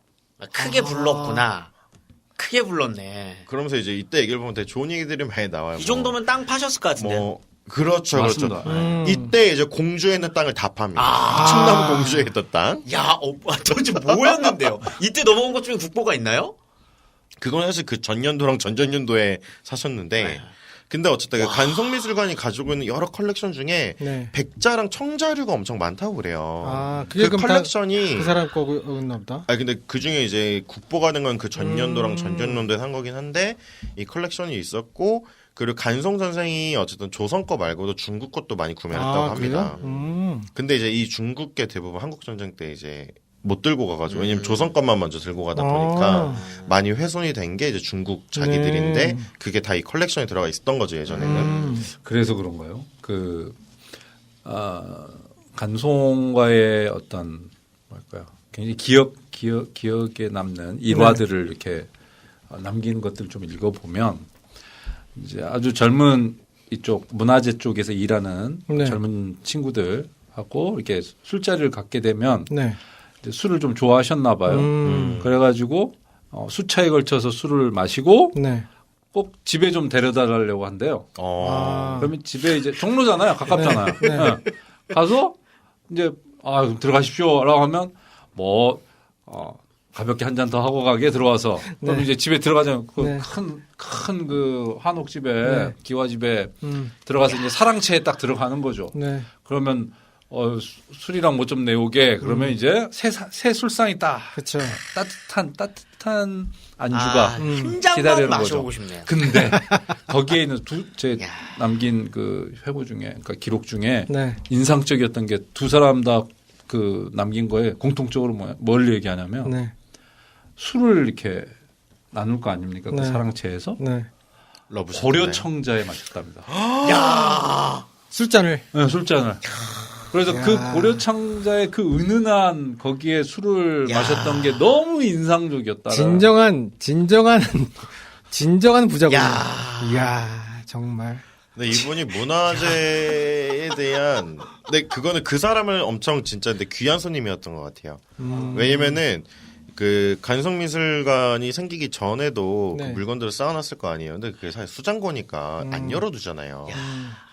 크게 불렀구나. 크게 불렀네. 그러면서 이제 이때 얘기를 보면 되게 좋은 얘기들이 많이 나와요. 이 정도면 땅 파셨을 것 같은데. 그렇죠, 맞습니다. 그렇죠. 이때 이제 공주에 있는 땅을 다 팝니다. 충남 공주에 있던 땅. 야, 도대체 뭐였는데요? 이때 넘어온 것 중에 국보가 있나요? 그건 사실 그 전년도랑 전전년도에 사셨는데. 근데 어쨌든 그 간송미술관이 가지고 있는 여러 컬렉션 중에 네. 백자랑 청자류가 엄청 많다고 그래요. 아, 그 그게 그럼 컬렉션이 그 사람 거였나 보다. 근데 그 중에 이제 국보가 된 건 그 전년도랑 전전년도에 산 거긴 한데 이 컬렉션이 있었고 그리고 간송 선생이 어쨌든 조선 거 말고도 중국 것도 많이 구매했다고 합니다. 그래요? 근데 이제 이 중국계 대부분 한국 전쟁 때 이제 못 들고 가가지고 왜냐면 조선 것만 먼저 들고 가다 보니까 많이 훼손이 된 게 이제 중국 자기들인데 네. 그게 다 이 컬렉션에 들어가 있었던 거죠 예전에는. 그래서 그런가요? 간송과의 어떤 뭘까요? 굉장히 기억에 남는 일화들을 이렇게 남긴 것들 좀 읽어보면 이제 아주 젊은 이쪽 문화재 쪽에서 일하는 네. 젊은 친구들하고 이렇게 술자리를 갖게 되면 네. 이제 술을 좀 좋아하셨나 봐요. 그래가지고 수차에 걸쳐서 술을 마시고 네. 꼭 집에 좀 데려다 달라고 한대요. 아. 그러면 집에 이제 종로잖아요. 가깝잖아요. 네. 가서 이제 그럼 들어가십시오라고 하면 가볍게 한 잔 더 하고 가게 들어와서 그럼 네. 이제 집에 들어가자면 네. 큰 그 한옥집에 네. 기와집에 들어가서 이제 사랑채에 딱 들어가는 거죠. 네. 그러면 술이랑 뭐 좀 내오게 그러면 이제 새 술상이 딱 그렇죠. 따뜻한 안주가 한 잔만 기다리는 마셔보고 거죠. 싶네요. 근데 거기에 있는 제 야. 남긴 그 회고 중에 그러니까 기록 중에 네. 인상적이었던 게 두 사람 다 그 남긴 거에 공통적으로 뭘 얘기하냐면 네. 술을 이렇게 나눌 거 아닙니까? 그 네. 사랑채에서 네. 러브샷. 고려청자에 마셨답니다. 야, 술잔을. 네, 술잔을. 그래서 그 고려청자의 그 은은한 거기에 술을 마셨던 게 너무 인상적이었다. 진정한 부자군요. 야. 이야, 정말. 근데 이분이 문화재에 대한 근데 그거는 그 사람을 엄청 진짜 근데 귀한 손님이었던 것 같아요. 왜냐면은 그 간송미술관이 생기기 전에도 네. 그 물건들을 쌓아놨을 거 아니에요. 근데 그게 사실 수장고니까 안 열어두잖아요.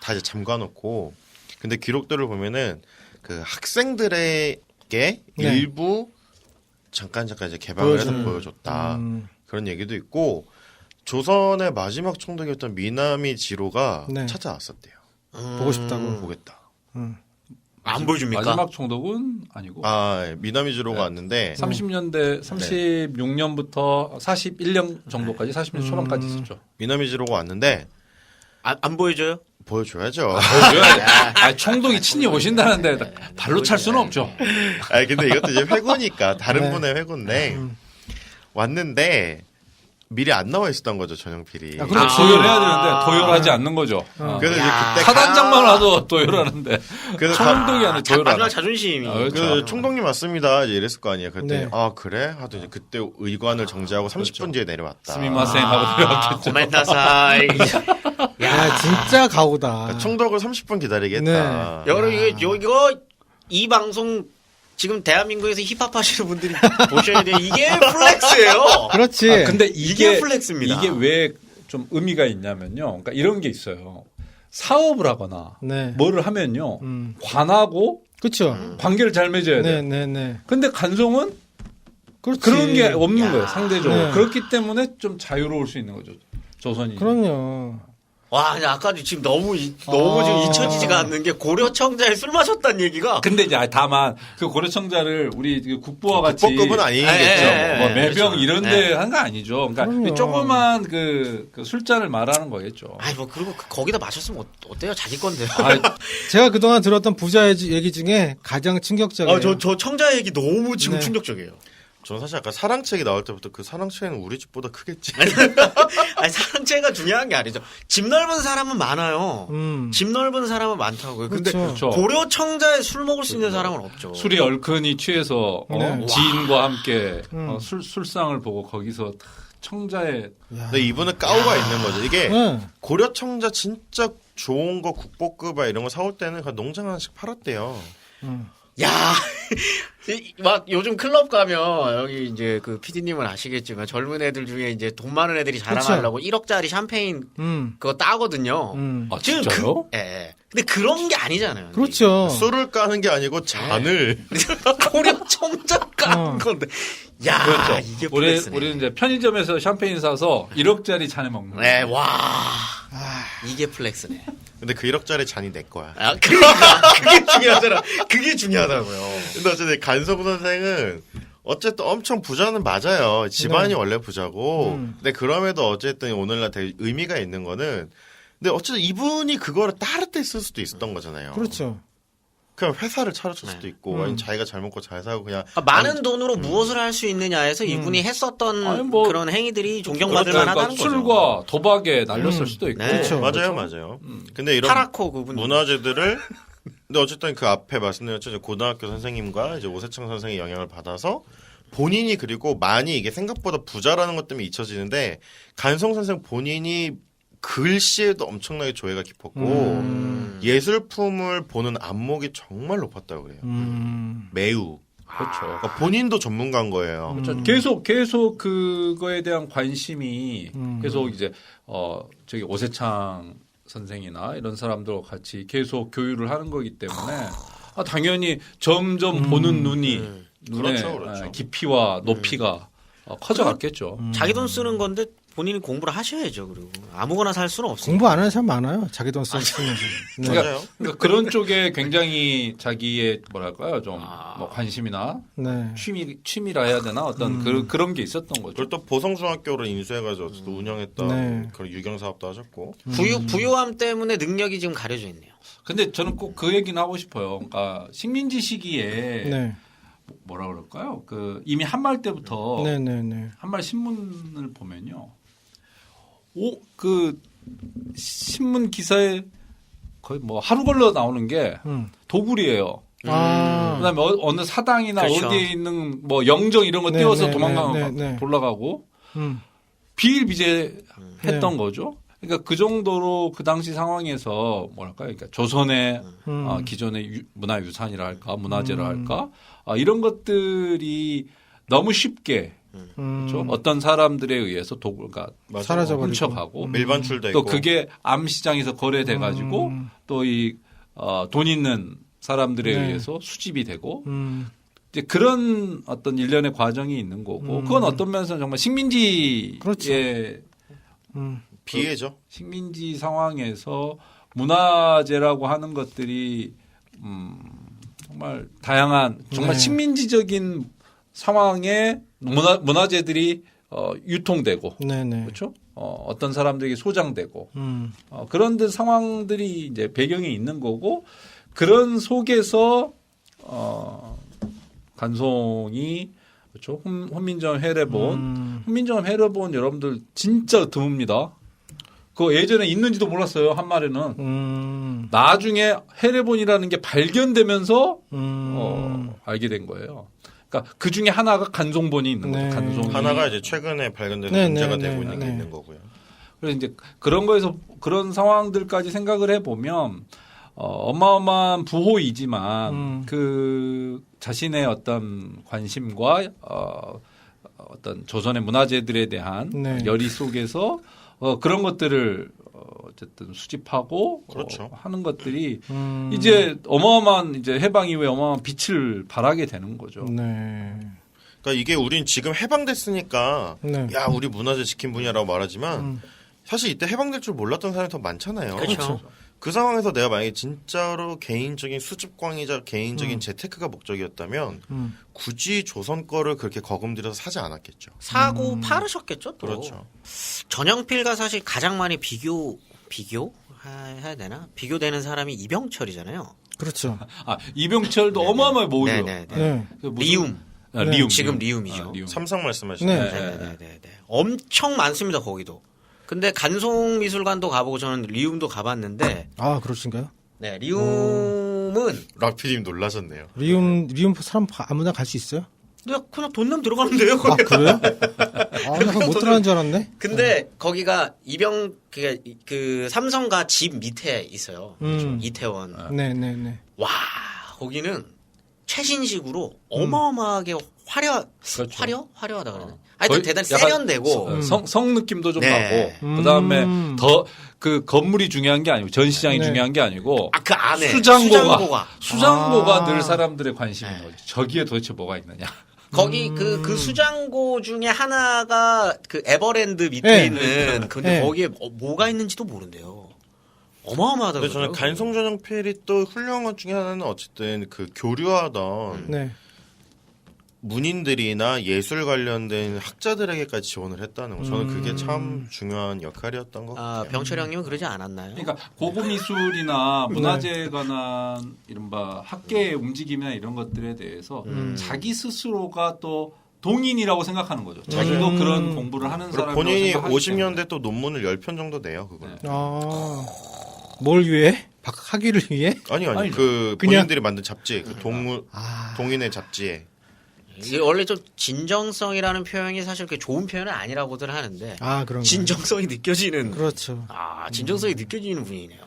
다 이제 잠가놓고. 근데 기록들을 보면은 그 학생들에게 일부 잠깐 이제 개방을 해서 보여줬다. 그런 얘기도 있고 조선의 마지막 총독이었던 미나미 지로가 네. 찾아왔었대요. 보고 싶다고. 보겠다. 안 보여줍니까? 마지막 총독은 아니고. 미나미 지로가 왔는데 30년대 36년부터 41년 정도까지 40년 초반까지 있었죠. 미나미 지로가 왔는데 안 보여줘요? 보여줘야죠. 총독이 친히 오신다는데 발로 찰 수는 없죠. 근데 이것도 이제 회고니까 다른 분의 회고인데 왔는데 미리 안 나와 있었던 거죠 전용필이. 아, 그렇지. 도열해야 되는데 도열하지 않는 거죠. 그래서 이제 그때 사단장만 와도 도열하는데 그래서 총독이 아니라 도열 안 마지막 해. 자존심이. 그 총독님 맞습니다. 이제 이랬을 거 아니에요. 그때 네. 아 그래? 하도 이제 그때 의관을 정지하고 30분 뒤에 내려왔다. 스미마셍 하고 들어갔겠죠. 고멘나사이. 야, 진짜 가오다. 그러니까 총독을 30분 기다리겠다. 여러분 이거 이 방송 지금 대한민국에서 힙합 하시는 분들이 보셔야 돼요. 이게 플렉스예요. 그렇지. 근데 이게 플렉스입니다. 이게 왜 좀 의미가 있냐면요. 그러니까 이런 게 있어요. 사업을 하거나 네. 뭐를 하면요. 관하고 그렇죠. 관계를 잘 맺어야 네, 돼요. 네, 네. 근데 간송은 그렇지. 그런 게 없는 거예요. 상대적으로. 네. 그렇기 때문에 좀 자유로울 수 있는 거죠. 조선이. 그럼요. 와, 근데 아까 지금 너무 지금 잊혀지지가 않는 게 고려청자에 술 마셨다는 얘기가. 근데 이제 다만 그 고려청자를 우리 그 국보와 같이 국보급은 아니겠죠. 뭐 매병 그렇죠. 이런데 한 거 아니죠. 그러니까 그럼요. 조그만 그 술잔을 말하는 거겠죠. 아니 뭐 그리고 거기다 마셨으면 어때요? 자기 건데요. 제가 그동안 들었던 부자 얘기 중에 가장 충격적이에요. 저 청자 얘기 너무 지금 네. 충격적이에요. 저는 사실 아까 사랑책이 나올 때부터 그 사랑책은 우리 집보다 크겠지. 아니 사랑체가 중요한 게 아니죠. 집 넓은 사람은 많아요. 집 넓은 사람은 많다고요. 근데 그렇죠. 고려청자에 술 먹을 수 있는 사람은 없죠. 술이 얼큰이 취해서 네. 지인과 함께 음. 술상을 보고 거기서 청자에 근데 이분은 까오가 있는 거죠. 이게 네. 고려청자 진짜 좋은 거 국보급아 이런 거 사올 때는 그냥 농장 하나씩 팔았대요. 야, 막 요즘 클럽 가면 여기 이제 그 PD님은 아시겠지만 젊은 애들 중에 이제 돈 많은 애들이 자랑하려고 1억짜리 샴페인 그거 따거든요. 아 지금 진짜요? 예. 근데 그런 게 아니잖아요. 그렇죠. 술을 까는 게 아니고 잔을. 고려 청자가 건데. 야, 그렇죠. 이게 우리 플렉스네. 우리 이제 편의점에서 샴페인 사서 1억짜리 잔에 먹는 거예요. 네, 와. 이게 플렉스네. 근데 그 1억짜리 잔이 내 거야. 아, 그러니까 그게 중요하더라. 그게 중요하다고요. 근데 어쨌든 간섭 선생은 어쨌든 엄청 부자는 맞아요. 집안이 네. 원래 부자고. 근데 그럼에도 어쨌든 오늘날 되게 의미가 있는 거는 근데 어쨌든 이분이 그거를 다른 때 쓸 수도 있었던 거잖아요. 그렇죠. 그냥 회사를 차렸을 수도 네. 있고 아니면 자기가 잘 먹고 잘 살고 그냥 많은 돈으로 무엇을 할 수 있느냐에서 이분이 했었던 아니, 뭐, 그런 행위들이 존경받을 그러니까 만하다는 거죠. 술과 도박에 날렸을 수도 있고. 네. 그렇죠. 맞아요. 근데 이런 타라코 그분. 문화재들을 근데 어쨌든 그 앞에 말씀드렸죠. 고등학교 선생님과 이제 오세창 선생의 영향을 받아서 본인이 그리고 많이 이게 생각보다 부자라는 것 때문에 잊혀지는데 간송 선생 본인이 글씨에도 엄청나게 조예가 깊었고 예술품을 보는 안목이 정말 높았다고 그래요. 매우. 그렇죠. 그러니까 본인도 전문가인 거예요. 그렇죠. 계속 그거에 대한 관심이 계속 이제 저기 오세창 선생이나 이런 사람들과 같이 계속 교류를 하는 거기 때문에 당연히 점점 보는 눈이 눈의 그렇죠. 깊이와 높이가 커져갔겠죠. 자기 돈 쓰는 건데 본인이 공부를 하셔야죠. 그리고 아무거나 살 수는 없어요. 공부 안 하는 사람 많아요. 자기 돈 쓰면서. 네. 맞아요. 그러니까 그런 쪽에 굉장히 자기의 뭐랄까요 좀 뭐 관심이나 네. 취미라 해야 되나 어떤 그런 게 있었던 거죠. 그리고 또 보성중학교를 인수해가지고 또 운영했던 네. 그런 유경 사업도 하셨고. 부유함 때문에 능력이 지금 가려져 있네요. 근데 저는 꼭 그 얘기는 하고 싶어요. 그러니까 식민지 시기에 네. 뭐라 그럴까요? 그 이미 한말 때부터 네, 네, 네. 한말 신문을 보면요. 그 신문 기사에 거의 뭐 하루 걸러 나오는 게 도굴이에요. 아. 그다음에 어느 사당이나 그렇죠. 어디에 있는 뭐 영정 이런 거 네, 띄워서 네, 도망가고 네, 네, 네. 돌아가고 음. 비일비재했던 거죠. 그러니까 그 정도로 그 당시 상황에서 뭐랄까요? 그러니까 조선의 기존의 문화유산이라 할까, 문화재라 할까, 이런 것들이 너무 쉽게 그렇죠? 어떤 사람들에 의해서 그러니까 사라져버리고. 훔쳐가고 밀반출돼 또 있고. 그게 암시장에서 거래돼 가지고 또 이 돈 있는 사람들에 네. 의해서 수집이 되고 이제 그런 어떤 일련의 과정이 있는 거고 그건 어떤 면에서는 정말 식민지의 그렇죠. 비애죠. 식민지 상황에서 문화재라고 하는 것들이 정말 다양한 정말 네. 식민지적인 상황에 문화재들이 유통되고 네, 네. 그렇죠? 어떤 사람들에게 소장되고 그런 데 상황들이 이제 배경이 있는 거고 그런 속에서 간송이 그렇죠. 훈민정 해례본. 훈민정 해례본 여러분들 진짜 드뭅니다. 그거 예전에 있는지도 몰랐어요. 한말에는. 나중에 해례본이라는 게 발견되면서 알게 된 거예요. 그러니까 그 중에 하나가 간송본이 있는 거죠. 네. 간송이. 하나가 이제 최근에 발견돼서 네, 문제가 네, 되고 네, 있는 게 네. 있는 거고요. 그래서 이제 그런 거에서 그런 상황들까지 생각을 해보면 어마어마한 부호이지만 그 자신의 어떤 관심과 어떤 조선의 문화재들에 대한 네. 열의 속에서 그런 것들을 어쨌든 수집하고 그렇죠. 하는 것들이 이제 어마어마한 이제 해방 이후에 어마어마한 빛을 발하게 되는 거죠. 네. 그러니까 이게 우린 지금 해방됐으니까 네. 야 우리 문화재 지킨 분야라고 말하지만 사실 이때 해방될 줄 몰랐던 사람이 더 많잖아요. 그렇죠. 그 상황에서 내가 만약에 진짜로 개인적인 수집광이자 개인적인 재테크가 목적이었다면 굳이 조선 거를 그렇게 거금 들여서 사지 않았겠죠. 사고 팔으셨겠죠 또. 그렇죠. 전영필과 사실 가장 많이 비교 해야 되나? 비교되는 사람이 이병철이잖아요. 그렇죠. 아 이병철도 어마어마하게 모으죠. 네네네. 네. 그 무슨- 리움. 아, 네. 리움. 지금 리움. 리움이죠. 아, 리움. 삼성 말씀하시는 네. 네네네. 엄청 많습니다 거기도. 근데 간송미술관도 가보고 저는 리움도 가봤는데, 아, 그러신가요? 네 리움은 라피님 놀라셨네요. 리움 사람 아무나 갈 수 있어요? 그냥 돈 내면 들어가는데요. 아, 그래요? 아, 나 못 들어가는 줄 알았네. 근데 거기가 그 삼성가 집 밑에 있어요. 이태원. 네네네. 와 거기는 최신식으로 어마어마하게 화려하다 그러나? 하여튼 거의 대단히 약간 세련되고 성 느낌도 좀 네. 나고 그다음에 더 그 건물이 중요한 게 아니고 전시장이 네. 중요한 게 아니고 그 안에 수장고가 아. 늘 사람들의 관심인 네. 거죠. 저기에 도대체 뭐가 있느냐. 거기 그 수장고 중에 하나가 그 에버랜드 밑에 네. 있는 근데 네. 거기에 뭐가 있는지도 모른대요. 어마어마하다 근데 저는 그러더라고요. 간송전영필이 또 훌륭한 것 중에 하나는 어쨌든 그 교류하던 네. 문인들이나 예술 관련된 학자들에게까지 지원을 했다는 거. 저는 그게 참 중요한 역할이었던 것 같아요. 병철 형님은 그러지 않았나요? 그러니까 고급 미술이나 문화재에 관한 이른바 학계의 움직임이나 이런 것들에 대해서 자기 스스로가 또 동인이라고 생각하는 거죠. 자기도 그런 공부를 하는 그리고 사람이라고 본인이 생각하기 50년대 또 논문을 10편 정도 내요, 그거. 네. 아, 뭘 위해? 학위를 위해? 아니, 아니, 그 그냥- 본인들이 만든 잡지에, 그 동인의 잡지에. 이게 원래 좀 진정성이라는 표현이 사실 그렇게 좋은 표현은 아니라고들 하는데 아, 그런가요? 진정성이 느껴지는 그렇죠. 진정성이 느껴지는 분이네요.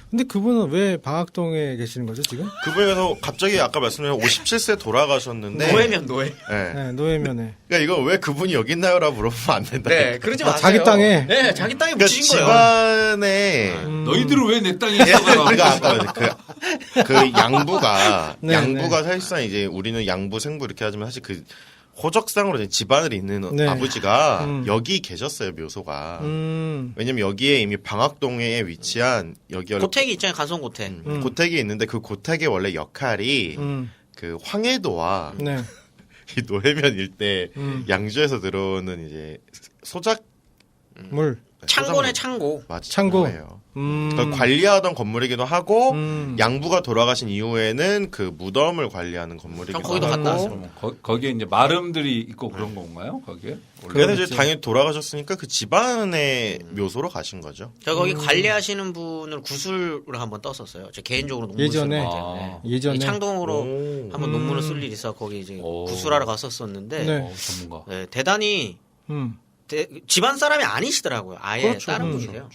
근데 그분은 왜 방학동에 계시는 거죠, 지금? 그분에서 갑자기 아까 말씀드린 57세 돌아가셨는데. 노예. 네. 네, 노예면에. 그러니까 이거 왜 그분이 여기 있나요라고 물어보면 안 된다. 네, 그러지 아, 마세요. 자기 땅에? 네, 자기 땅에 그러니까 묻히신 거예요. 집안에 너희들은 왜 내 땅에 있어가 우리가 아까 그 양부가 네, 양부가 사실상 이제 우리는 양부 생부 이렇게 하지만 사실 그 호적상으로 이제 집안을 잇는 네. 아버지가 여기 계셨어요 묘소가. 왜냐면 여기에 이미 방학동에 위치한 여기 원래 고택이 있잖아요, 간송고택. 고택이 있는데 그 고택의 원래 역할이 그 황해도와 네. 이 노회면 일대 양주에서 들어오는 이제 소작 물. 창고네, 창고. 맞아, 창고. 창고예요. 그러니까 관리하던 건물이기도 하고 양부가 돌아가신 이후에는 그 무덤을 관리하는 건물이기도 전 거기도 하고. 갔다 왔어요. 거기에 이제 마름들이 있고 그런 건가요? 거기에? 그래서 이제 당연히 돌아가셨으니까 그 집안의 묘소로 가신 거죠. 저 거기 관리하시는 분을 구술을 한번 떴었어요. 제 개인적으로 논문 예전에? 쓰는 때문에. 예전에? 이 창동으로 오. 한번 논문을 쓸 일이 있어 거기 이제 오. 구술하러 갔었었는데 네. 전문가. 네, 대단히 집안 사람이 아니시더라고요. 아예 그렇죠. 다른 분이세요.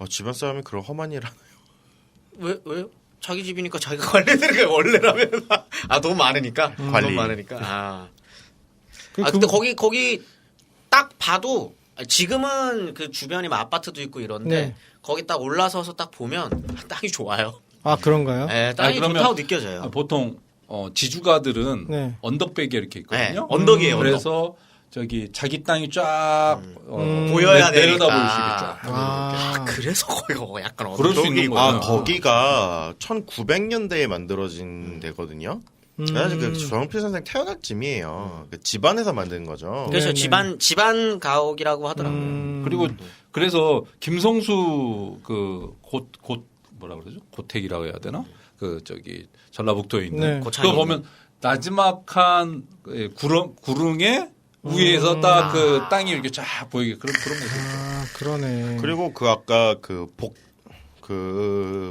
집안 사람이 그런 험한 일 하나요? 왜요? 자기 집이니까 자기가 관리되는 거예요. 원래라면 돈 많으니까 관리. 돈 많으니까. 그, 근데 거기 딱 봐도 지금은 그 주변에 뭐 아파트도 있고 이런데 네. 거기 딱 올라서서 딱 보면 땅이 좋아요. 아, 그런가요? 네, 땅이 그러면- 좋다고 느껴져요. 보통 지주가들은 네. 언덕배기 이렇게 있거든요. 네, 언덕이에요. 언덕. 그래서 저기 자기 땅이 쫙 보여야 내려다 되니까. 보이시게 쫙. 아, 그래서 거기가 약간 그럴 수 있는 언덕이고. 거예요. 아 거기가 1900년대에 만들어진 데거든요. 사실 그 조영필 선생 태어날 쯤이에요. 그 집안에서 만든 거죠. 그래서 네네. 집안 가옥이라고 하더라고요. 그리고 그래서 김성수 그 곧 뭐라 그러죠? 고택이라고 해야 되나? 그 저기 전라북도에 있는 네. 그거 고창에 보면 나지막한 구릉의 위에서 딱 그 땅이 이렇게 쫙 보이게 그런 모습. 아, 그러네. 그리고 그 아까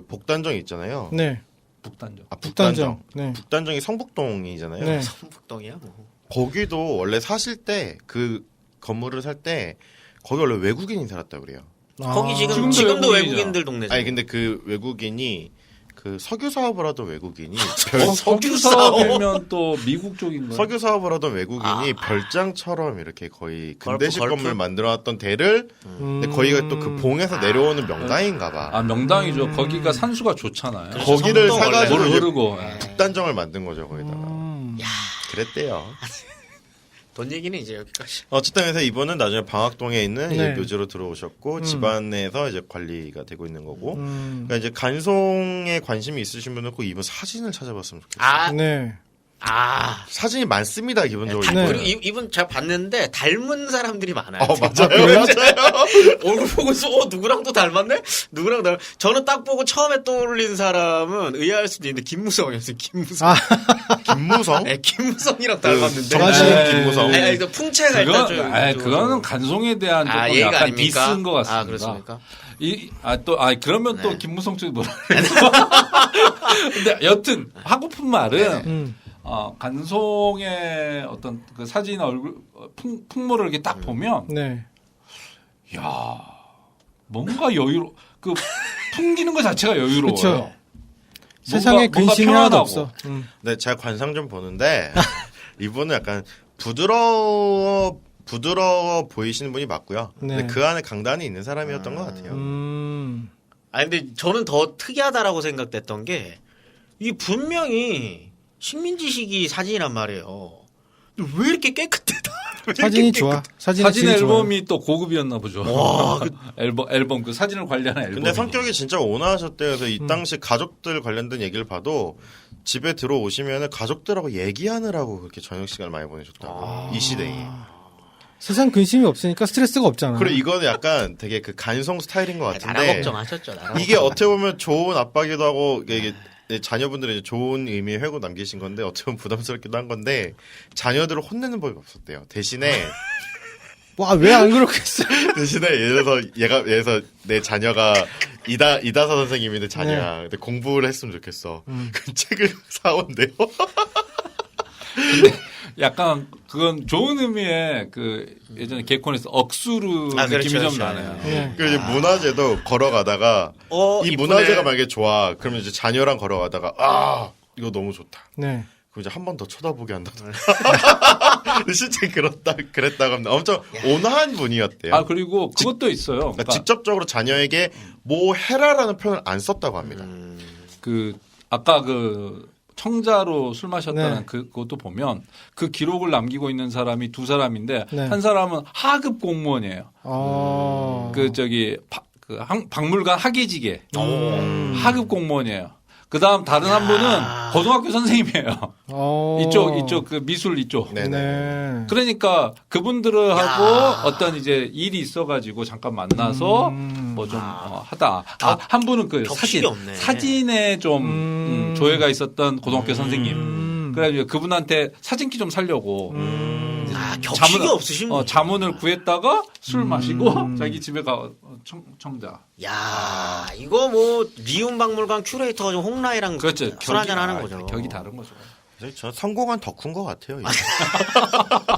복단정 있잖아요. 네. 북단정. 아, 북단정. 네. 북단정이 성북동이잖아요. 네. 성북동이야 뭐. 거기도 원래 사실 때 그 건물을 살 때 거기 원래 외국인이 살았다고 그래요. 거기 지금도 지금도 외국인이죠. 외국인들 동네죠. 아니 근데 그 외국인이 그 석유 사업을 하던 외국인이 석유 사업이면 또 미국 쪽인 거예요. 석유 사업을 하던 외국인이 별장처럼 이렇게 거의 근대식 걸프? 건물 만들어놨던 데를 근데 거기가 또 그 봉에서 내려오는 명당인가봐. 아 명당이죠. 거기가 산수가 좋잖아요. 그렇죠. 거기를 성도 사가지고 물 이제 흐르고. 북단정을 만든 거죠 거기다가. 그랬대요. 돈 얘기는 이제 여기까지. 어쨌든 그래서 이분은 나중에 방학동에 있는 이제 네. 묘지로 들어오셨고 집안에서 이제 관리가 되고 있는 거고. 음. 그러니까 이제 간송에 관심이 있으신 분은 꼭 이분 사진을 찾아봤으면 좋겠어요. 아, 네. 사진이 많습니다 기본적으로. 네. 이분은. 그리고 이분 제가 봤는데 닮은 사람들이 많아요. 맞아요. 맞아요. 얼굴 보고서 누구랑 또 닮았네? 누구랑 닮. 저는 딱 보고 처음에 떠올린 사람은 의아할 수도 있는데 김무성이었어요. 김무성. 김무성? 네, 김무성이랑 닮았는데. 정하신 네. 김무성. 아니, 아니, 그 풍채가 일단 좀. 그거는 간송에 대한 조금 예의가 약간 아닙니까? 디스인 것 같습니다. 아, 그렇습니까? 그러면 또 네. 김무성 쪽이 뭐라 그래요. 근데 여튼 하고픈 말은 간송의 어떤 그 사진 얼굴 풍모를 이렇게 딱 보면 네. 야 뭔가 그 풍기는 것 자체가 여유로워요. 그쵸. 세상에 뭔가 근심이 하나도 편하다고. 없어. 네, 제가 관상 좀 보는데 이분은 약간 부드러워 보이시는 분이 맞고요. 네. 근데 그 안에 강단이 있는 사람이었던 것 같아요. 아니, 근데 저는 더 특이하다라고 생각됐던 게, 이게 분명히 식민지식이 사진이란 말이에요. 근데 왜 이렇게 깨끗해? 왜 이렇게 사진이 깨끗해? 좋아. 사진 앨범이 또 고급이었나 보죠. 와, 앨범 그 사진을 관리하는 앨범. 근데 성격이 진짜 온화하셨대요. 그래서 이 당시 가족들 관련된 얘기를 봐도 집에 들어오시면 가족들하고 얘기하느라고 그렇게 저녁 시간을 많이 보내셨다고. 이 시대에. 세상 근심이 없으니까 스트레스가 없잖아. 그리고 이거는 약간 되게 그 간송 스타일인 것 나라 같은데 걱정하셨죠. 이게 어떻게 보면 좋은 아빠기도 하고 이게 자녀분들은 이제 좋은 의미의 회고 남기신 건데 어떻게 보면 부담스럽기도 한 건데 자녀들을 혼내는 법이 없었대요. 대신에 와, 왜 안 그렇겠어? 대신에 예를 들어서 내 자녀가 이다사 선생님인데 자녀야. 근데 공부를 했으면 좋겠어. 그 책을 사온대요. 약간 그건 좋은 의미의 그 예전에 개콘에서 억수루 아, 느낌이 그렇죠, 좀 그렇죠. 나네요. 네. 그리고 이제 문화재도 걸어가다가 이 이쁘네. 문화재가 만약에 좋아. 그러면 이제 자녀랑 걸어가다가 이거 너무 좋다. 네. 그럼 이제 한 번 더 쳐다보게 한다. 실제 그랬다고 합니다. 엄청 온화한 분이었대요. 아 그리고 그것도 있어요. 그러니까 그러니까 직접적으로 자녀에게 뭐 해라라는 표현을 안 썼다고 합니다. 그 아까 그 청자로 술 마셨다는 네. 그것도 보면 그 기록을 남기고 있는 사람이 두 사람인데 네. 한 사람은 하급 공무원이에요. 그 박물관 학예지계 하급 공무원이에요. 그 다음 다른 한 분은 고등학교 선생님이에요. 이쪽 그 미술 이쪽. 네네. 네. 그러니까 그분들하고 어떤 이제 일이 있어가지고 잠깐 만나서 뭐 좀 하다. 한 분은 그 격식이 없네. 사진에 좀 조예가 있었던 고등학교 선생님. 그래가지고 그분한테 사진기 좀 살려고. 격식이 없으신 분. 자문을 구했다가 술 마시고 자기 집에 가 청자. 야, 이거 뭐 리움박물관 큐레이터가 좀 홍라이랑 그렇죠. 술 한잔 하는 거죠. 격이 다른 거죠. 그래서 저 성공한 덕후인 것 같아요. 이게.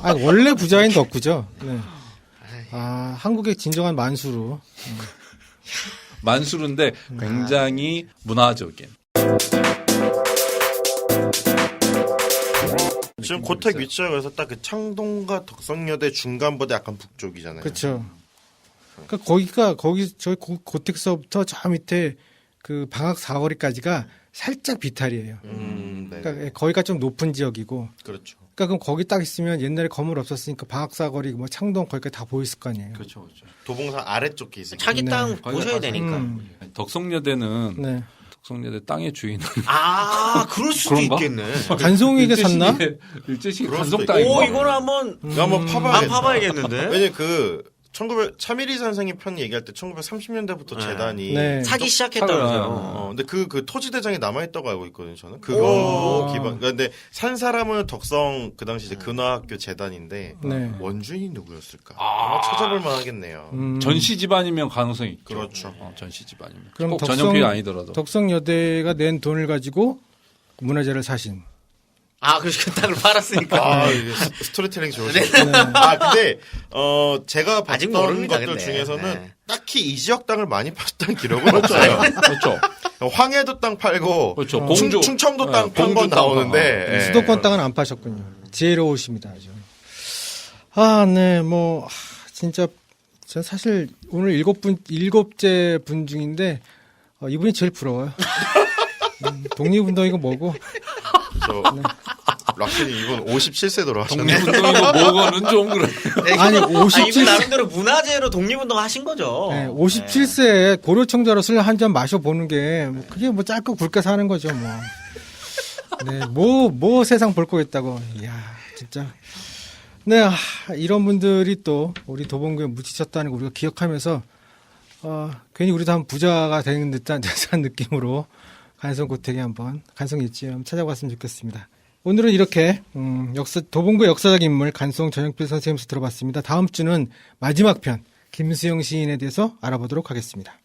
아니, 원래 부자인 덕후죠. 네. 한국의 진정한 만수로. 만수르인데 굉장히 문화적인. 지금 고택 위치가 그래서 딱 그 창동과 덕성여대 중간보다 약간 북쪽이잖아요. 그렇죠. 그러니까 저희 고택서부터 저 밑에 그 방학 사거리까지가 살짝 비탈이에요. 네. 그러니까 거기가 좀 높은 지역이고. 그렇죠. 그러니까 그럼 거기 딱 있으면 옛날에 건물 없었으니까 방학 사거리 뭐 창동 거기까지 다 보였을 거 아니에요. 그렇죠, 그렇죠. 도봉산 아래쪽에 있어요. 자기 네. 땅 거기가 보셔야 가서- 되니까. 덕성여대는 네. 덕성여대 땅의 주인은 그럴 수도 그런가? 있겠네. 간송이가 샀나? 일제시기 그럴 간송 수도 땅인가? 이거는 한번 이거 한번 파봐야겠다. 안 파봐야겠는데. 왜냐면 그 차미리 선생이 편 얘기할 때 1930년대부터 네. 재단이 네. 사기 시작했다면서요. 근데 그 토지대장이 남아있다고 알고 있거든요, 저는. 그거 기반. 근데 산 사람은 덕성, 그 당시 이제 근화학교 재단인데, 네. 원주인이 누구였을까? 아마 찾아볼 만 하겠네요. 전시 집안이면 가능성이 있죠. 그렇죠. 전시 집안이면. 그럼 꼭 전용필이 아니더라도. 덕성여대가 낸 돈을 가지고 문화재를 사신. 그래서 그 땅을 팔았으니까. 이게 스토리텔링 좋으시네. 근데, 제가 아직 봤던 모릅니다, 것들 근데. 중에서는 네. 딱히 이 지역 땅을 많이 팔았다는 기록은 없어요. 그렇죠. 황해도 땅 팔고, 그렇죠. 공주. 충청도 땅 네, 판 건 공주 땅. 나오는데, 예. 수도권 땅은 안 파셨군요. 지혜로우십니다. 아주. 네, 진짜, 전 사실 오늘 일곱째 분 중인데, 이분이 제일 부러워요. 독립운동이고 뭐고. 락신이 이분 57세 돌아가셨네. 독립운동이고 뭐고는 좀 그래. 아니, 이분 57세. 나름대로 문화재로 독립운동 하신 거죠. 네, 57세에 고려청자로 술 한 잔 마셔보는 게, 그게 짧고 굵게 사는 거죠, 뭐. 네, 뭐 세상 볼 거 있다고. 이야, 진짜. 네, 이런 분들이 또 우리 도봉구에 묻히셨다는 거 우리가 기억하면서, 괜히 우리도 한번 부자가 되는 듯한 느낌으로 간성고택에 한번, 간성일지 한번 찾아봤으면 좋겠습니다. 오늘은 이렇게, 도봉구의 역사적 인물 간성 전영필 선생님께서 들어봤습니다. 다음 주는 마지막 편, 김수영 시인에 대해서 알아보도록 하겠습니다.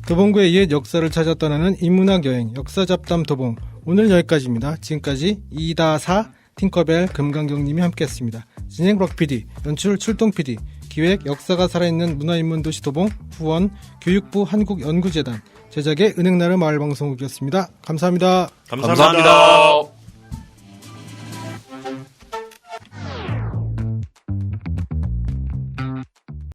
도봉구의 옛 역사를 찾아 떠나는 인문학 여행 역사잡담 도봉 오늘 여기까지입니다. 지금까지 2-4 팅커벨 금강경님이 함께했습니다. 진행 록PD, 연출 출동PD, 기획 역사가 살아있는 문화인문도시 도봉, 후원 교육부 한국연구재단, 제작의 은행나루 마을방송국이었습니다. 감사합니다. 감사합니다.